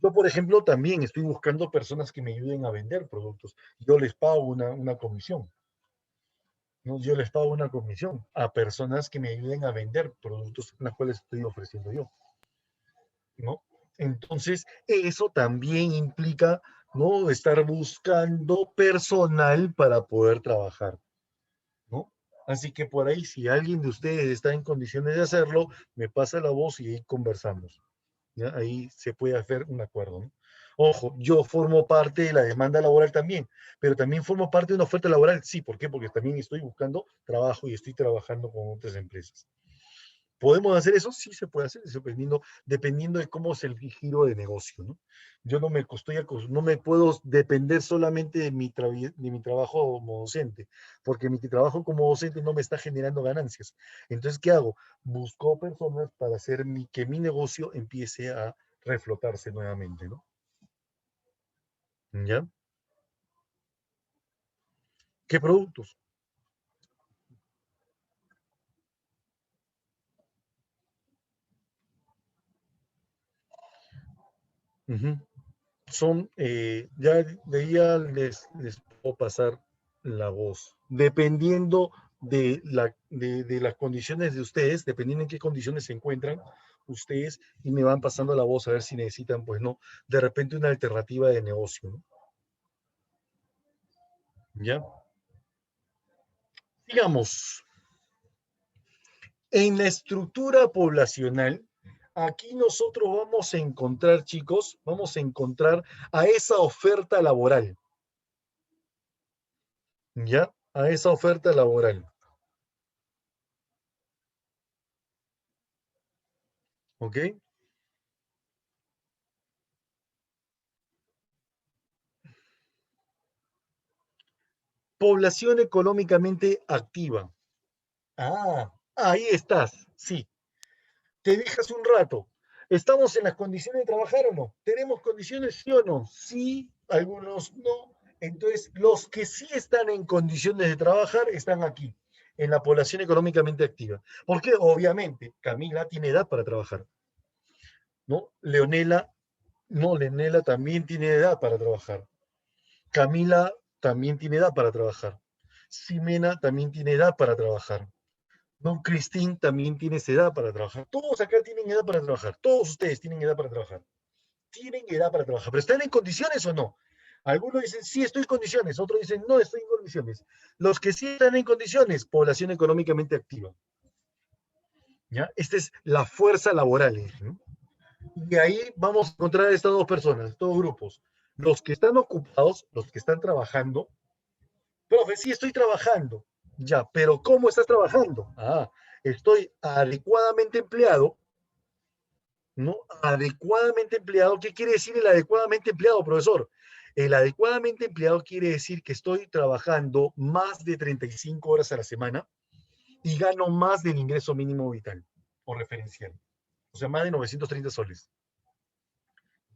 Yo, por ejemplo, también estoy buscando personas que me ayuden a vender productos. Yo les pago una comisión, ¿no? Yo les pago una comisión a personas que me ayuden a vender productos en los cuales estoy ofreciendo yo, ¿no? Entonces, eso también implica, ¿no? Estar buscando personal para poder trabajar, ¿no? Así que por ahí, si alguien de ustedes está en condiciones de hacerlo, me pasa la voz y ahí conversamos, ¿ya? Ahí se puede hacer un acuerdo, ¿no? Ojo, yo formo parte de la demanda laboral también, pero también formo parte de una oferta laboral, sí, ¿por qué? Porque también estoy buscando trabajo y estoy trabajando con otras empresas. ¿Podemos hacer eso? Sí se puede hacer, dependiendo de cómo es el giro de negocio, ¿no? Yo no me puedo depender solamente de mi trabajo como docente, porque mi trabajo como docente no me está generando ganancias. Entonces, ¿qué hago? Busco personas para hacer que mi negocio empiece a reflotarse nuevamente, ¿no? ¿Ya? ¿Qué productos? Ujú. Ya de ahí ya les puedo pasar la voz. Dependiendo de las condiciones de ustedes, dependiendo en qué condiciones se encuentran ustedes, y me van pasando la voz a ver si necesitan, pues no, de repente una alternativa de negocio, ¿no? ¿Ya? Digamos, en la estructura poblacional, aquí nosotros vamos a encontrar, chicos, vamos a encontrar a esa oferta laboral, ¿ya? A esa oferta laboral. ¿Ok? Población económicamente activa. Ah, ahí estás, sí. Te dejas un rato. ¿Estamos en las condiciones de trabajar o no? ¿Tenemos condiciones, sí o no? Sí, algunos no. Entonces, los que sí están en condiciones de trabajar están aquí, en la población económicamente activa. Porque obviamente Camila tiene edad para trabajar, ¿no? Leonela también tiene edad para trabajar. Camila también tiene edad para trabajar. Ximena también tiene edad para trabajar. Don Cristín también tiene esa edad para trabajar. Todos acá tienen edad para trabajar. Todos ustedes tienen edad para trabajar. Tienen edad para trabajar. ¿Pero están en condiciones o no? Algunos dicen, sí, estoy en condiciones. Otros dicen, no, estoy en condiciones. Los que sí están en condiciones, población económicamente activa. ¿Ya? Esta es la fuerza laboral, ¿no? Y ahí vamos a encontrar a estas dos personas, estos dos grupos. Los que están ocupados, los que están trabajando. Profe, sí, estoy trabajando. Ya, pero ¿cómo estás trabajando? Ah, estoy adecuadamente empleado, ¿no? Adecuadamente empleado. ¿Qué quiere decir el adecuadamente empleado, profesor? El adecuadamente empleado quiere decir que estoy trabajando más de 35 horas a la semana y gano más del ingreso mínimo vital o referencial. O sea, más de 930 soles.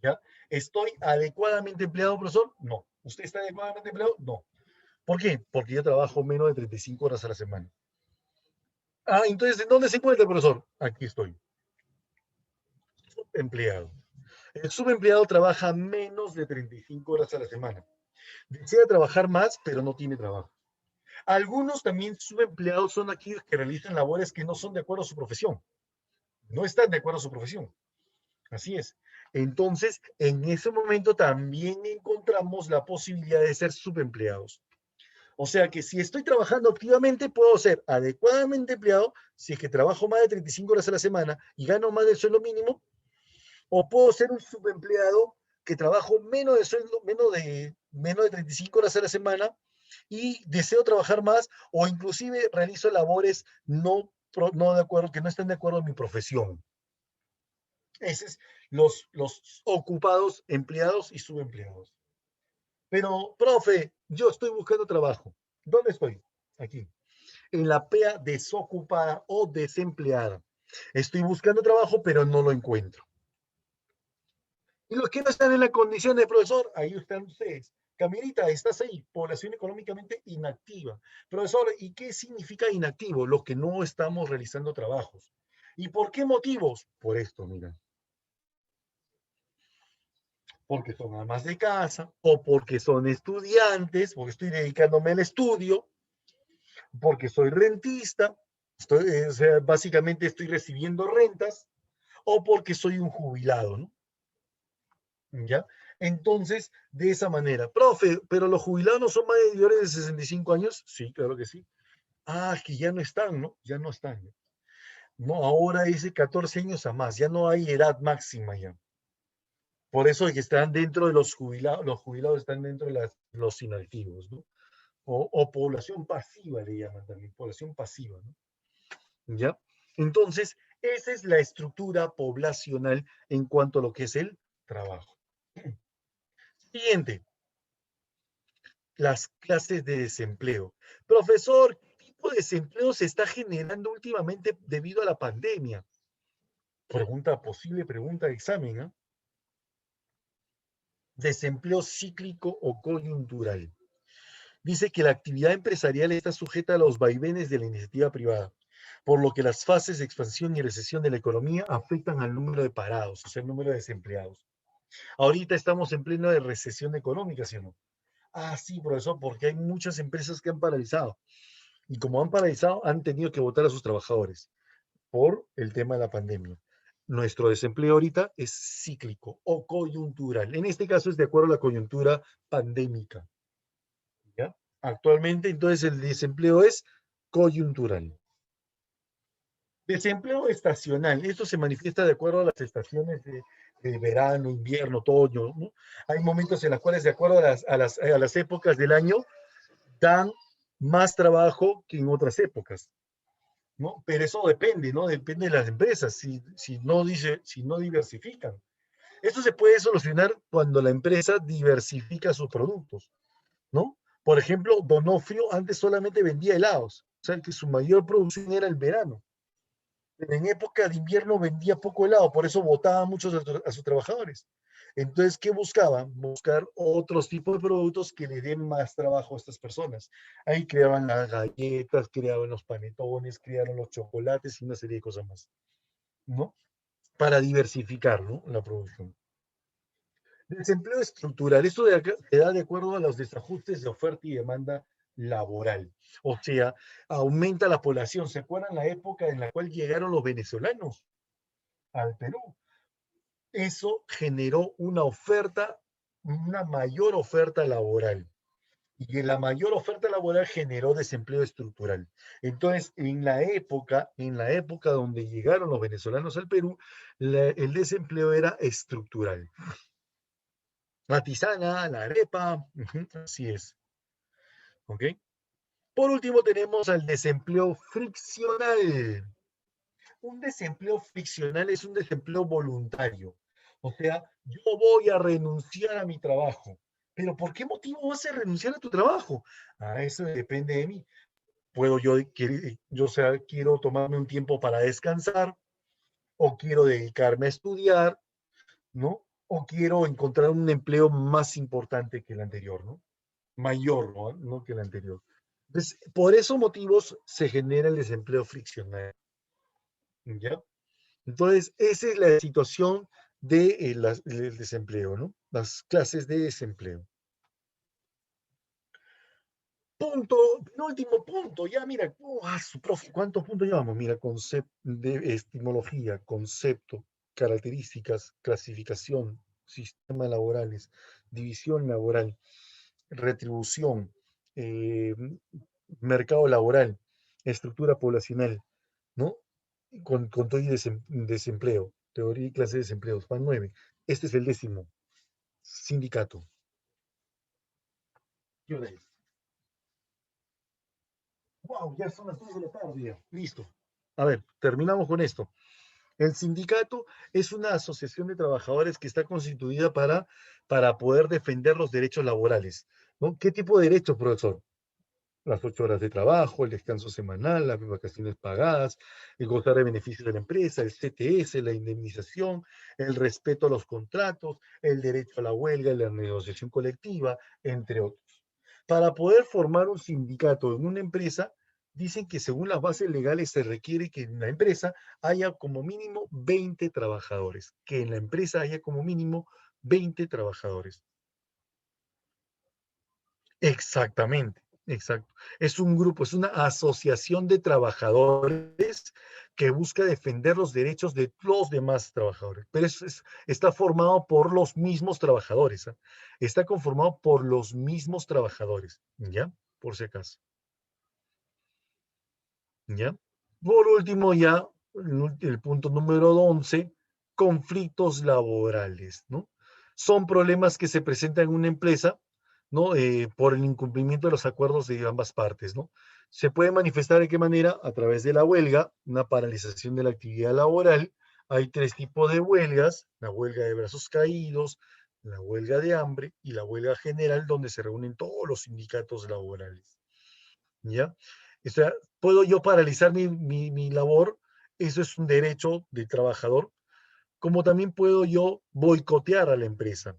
¿Ya? ¿Estoy adecuadamente empleado, profesor? No. ¿Usted está adecuadamente empleado? No. ¿Por qué? Porque yo trabajo menos de 35 horas a la semana. Ah, entonces, ¿en dónde se encuentra el profesor? Aquí estoy, empleado. El subempleado trabaja menos de 35 horas a la semana. Desea trabajar más, pero no tiene trabajo. Algunos también subempleados son aquellos que realizan labores que no son de acuerdo a su profesión. No están de acuerdo a su profesión. Así es. Entonces, en ese momento también encontramos la posibilidad de ser subempleados. O sea que si estoy trabajando activamente, puedo ser adecuadamente empleado si es que trabajo más de 35 horas a la semana y gano más del sueldo mínimo, o puedo ser un subempleado que trabajo menos de sueldo, menos de 35 horas a la semana y deseo trabajar más, o inclusive realizo labores no de acuerdo, que no estén de acuerdo a mi profesión. Esos es los ocupados, empleados y subempleados. Pero, profe, yo estoy buscando trabajo. ¿Dónde estoy? Aquí. En la PEA desocupada o desempleada. Estoy buscando trabajo, pero no lo encuentro. Y los que no están en la condición de profesor, ahí están ustedes. Camirita, estás ahí, población económicamente inactiva. Profesor, ¿y qué significa inactivo? Los que no estamos realizando trabajos. ¿Y por qué motivos? Por esto, mira. Porque son amas de casa, o porque son estudiantes, porque estoy dedicándome al estudio, porque soy rentista, o sea, básicamente estoy recibiendo rentas, o porque soy un jubilado, ¿no? ¿Ya? Entonces, de esa manera. Profe, ¿pero los jubilados no son mayores de 65 años? Sí, claro que sí. Ah, es que ya no están, ¿no? Ya no están. No, ahora es de 14 años a más, ya no hay edad máxima ya. Por eso es que están dentro de los jubilados están dentro de los inactivos, ¿no? O población pasiva le llaman también, población pasiva, ¿no? ¿Ya? Entonces, esa es la estructura poblacional en cuanto a lo que es el trabajo. Siguiente, las clases de desempleo. Profesor, ¿qué tipo de desempleo se está generando últimamente debido a la pandemia? Posible pregunta de examen, ¿eh? Desempleo cíclico o coyuntural. Dice que la actividad empresarial está sujeta a los vaivenes de la iniciativa privada, por lo que las fases de expansión y recesión de la economía afectan al número de parados, o sea, el número de desempleados. Ahorita estamos en pleno de recesión económica, ¿sí o no? Ah, sí, profesor, porque hay muchas empresas que han paralizado. Y como han paralizado, han tenido que votar a sus trabajadores por el tema de la pandemia. Nuestro desempleo ahorita es cíclico o coyuntural. En este caso es de acuerdo a la coyuntura pandémica. ¿Ya? Actualmente, entonces, el desempleo es coyuntural. Desempleo estacional. Esto se manifiesta de acuerdo a las estaciones de verano, invierno, otoño, ¿no? Hay momentos en los cuales, de acuerdo a las épocas del año, dan más trabajo que en otras épocas, ¿no? Pero eso depende, ¿no? Depende de las empresas, si no diversifican. Esto se puede solucionar cuando la empresa diversifica sus productos, ¿no? Por ejemplo, Donofrio antes solamente vendía helados, o sea que su mayor producción era el verano. Pero en época de invierno vendía poco helado, por eso botaba muchos a sus trabajadores. Entonces, ¿qué buscaban? Buscar otros tipos de productos que le den más trabajo a estas personas. Ahí creaban las galletas, creaban los panetones, crearon los chocolates y una serie de cosas más, ¿no? Para diversificar, ¿no? La producción. Desempleo estructural. Esto se da de acuerdo a los desajustes de oferta y demanda laboral. O sea, aumenta la población. ¿Se acuerdan la época en la cual llegaron los venezolanos al Perú? Eso generó una mayor oferta laboral. Y la mayor oferta laboral generó desempleo estructural. Entonces, en la época donde llegaron los venezolanos al Perú, el desempleo era estructural. La tisana, la arepa, así es. ¿Ok? Por último tenemos al desempleo friccional. Un desempleo friccional es un desempleo voluntario. O sea, yo voy a renunciar a mi trabajo. ¿Pero por qué motivo vas a renunciar a tu trabajo? Ah, eso depende de mí. Quiero tomarme un tiempo para descansar, o quiero dedicarme a estudiar, ¿no? O quiero encontrar un empleo más importante que el anterior, ¿no? Mayor, ¿no? Que el anterior. Entonces, por esos motivos se genera el desempleo friccional. ¿Ya? Entonces, esa es la situación del desempleo, ¿no? Las clases de desempleo. Penúltimo punto, ya mira, profe, ¿cuántos puntos llevamos? Mira, concepto de epistemología, concepto, características, clasificación, sistemas laborales, división laboral, retribución, eh, mercado laboral, estructura poblacional, ¿no? Con todo y desempleo, teoría y clase de desempleos, van 9. Este es el 10º, sindicato. ¿Qué hora es? Wow, ya son las 3 de la tarde. Ya. Listo. A ver, terminamos con esto. El sindicato es una asociación de trabajadores que está constituida para poder defender los derechos laborales, ¿no? ¿Qué tipo de derechos, profesor? Las 8 horas de trabajo, el descanso semanal, las vacaciones pagadas, el gozar de beneficios de la empresa, el CTS, la indemnización, el respeto a los contratos, el derecho a la huelga, la negociación colectiva, entre otros. Para poder formar un sindicato en una empresa, dicen que según las bases legales se requiere que en la empresa haya como mínimo 20 trabajadores, que en la empresa haya como mínimo 20 trabajadores. Exactamente, exacto. Es un grupo, es una asociación de trabajadores que busca defender los derechos de los demás trabajadores. Pero está formado por los mismos trabajadores, ¿eh? Está conformado por los mismos trabajadores, ¿ya? Por si acaso, ¿ya? Por último, ya, el punto número 11, conflictos laborales, ¿no? Son problemas que se presentan en una empresa, ¿no? Por el incumplimiento de los acuerdos de ambas partes, ¿no? Se puede manifestar de qué manera, a través de la huelga, una paralización de la actividad laboral. Hay 3 tipos de huelgas: la huelga de brazos caídos, la huelga de hambre y la huelga general, donde se reúnen todos los sindicatos laborales, ¿ya? O sea, ¿puedo yo paralizar mi labor? Eso es un derecho del trabajador. Como también puedo yo boicotear a la empresa,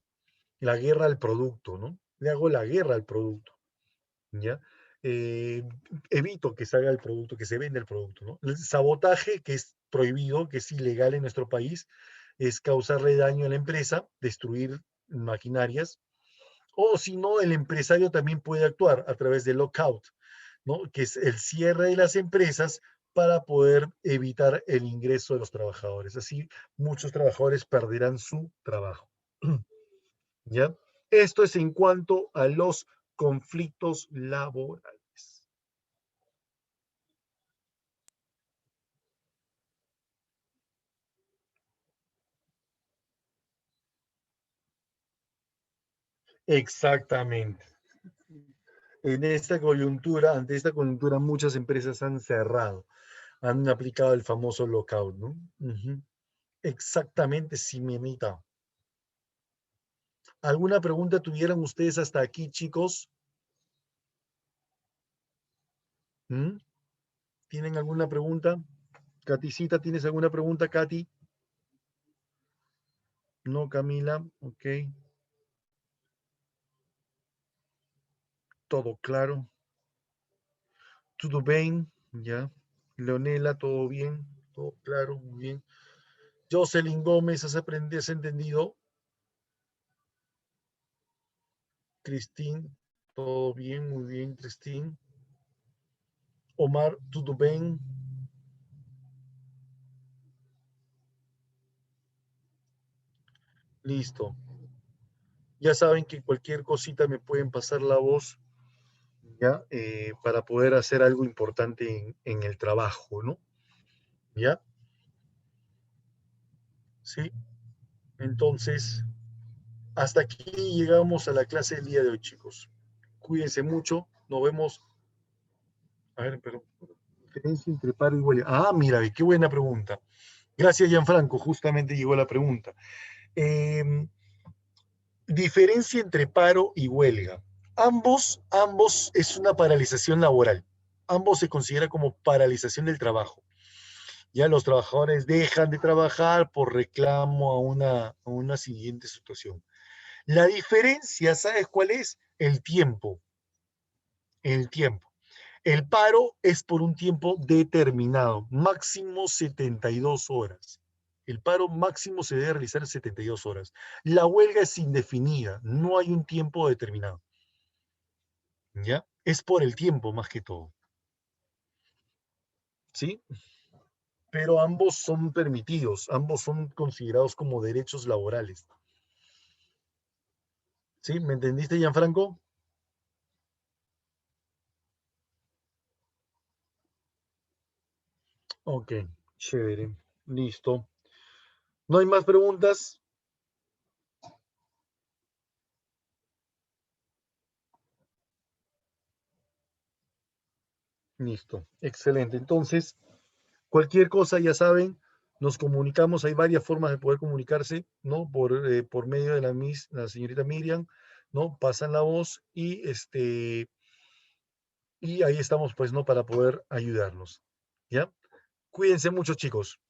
la guerra al producto, ¿no? Le hago la guerra al producto, ¿ya? Eh, Evito que salga el producto, que se venda el producto, ¿no? El sabotaje, que es prohibido, que es ilegal en nuestro país, es causarle daño a la empresa, destruir maquinarias, o si no, el empresario también puede actuar a través de lockout, ¿no? Que es el cierre de las empresas para poder evitar el ingreso de los trabajadores. Así, muchos trabajadores perderán su trabajo. ¿Ya? Esto es en cuanto a los conflictos laborales. Exactamente. Ante esta coyuntura, muchas empresas han cerrado, han aplicado el famoso lockout, ¿no? Ujú. Exactamente, Simianita. ¿Alguna pregunta tuvieran ustedes hasta aquí, chicos? ¿Mm? ¿Tienen alguna pregunta? Katicita, ¿tienes alguna pregunta, Katy? No, Camila, ok. Todo claro. Todo bien, ya. Leonela, todo bien, todo claro, muy bien. Jocelyn Gómez, ¿has entendido? Cristín, todo bien, muy bien, Cristín. Omar, todo bien. Listo. Ya saben que cualquier cosita me pueden pasar la voz, ¿ya? Para poder hacer algo importante en el trabajo, ¿no? ¿Ya? Sí. Entonces, hasta aquí llegamos a la clase del día de hoy, chicos. Cuídense mucho. Nos vemos. A ver, pero diferencia entre paro y huelga. Ah, mira, qué buena pregunta. Gracias, Gianfranco. Justamente llegó la pregunta. Diferencia entre paro y huelga. Ambos es una paralización laboral. Ambos se considera como paralización del trabajo. Ya los trabajadores dejan de trabajar por reclamo a una siguiente situación. La diferencia, ¿sabes cuál es? El tiempo. El tiempo. El paro es por un tiempo determinado, máximo 72 horas. El paro máximo se debe realizar en 72 horas. La huelga es indefinida, no hay un tiempo determinado. ¿Ya? Es por el tiempo más que todo. ¿Sí? Pero ambos son permitidos, ambos son considerados como derechos laborales. ¿Sí? ¿Me entendiste, Gianfranco? Ok, chévere. Listo. ¿No hay más preguntas? Listo. Excelente. Entonces, cualquier cosa, ya saben, nos comunicamos. Hay varias formas de poder comunicarse, ¿no? Por medio de la señorita Miriam, ¿no? Pasan la voz y ahí estamos, pues, ¿no? Para poder ayudarlos. ¿Ya? Cuídense mucho, chicos.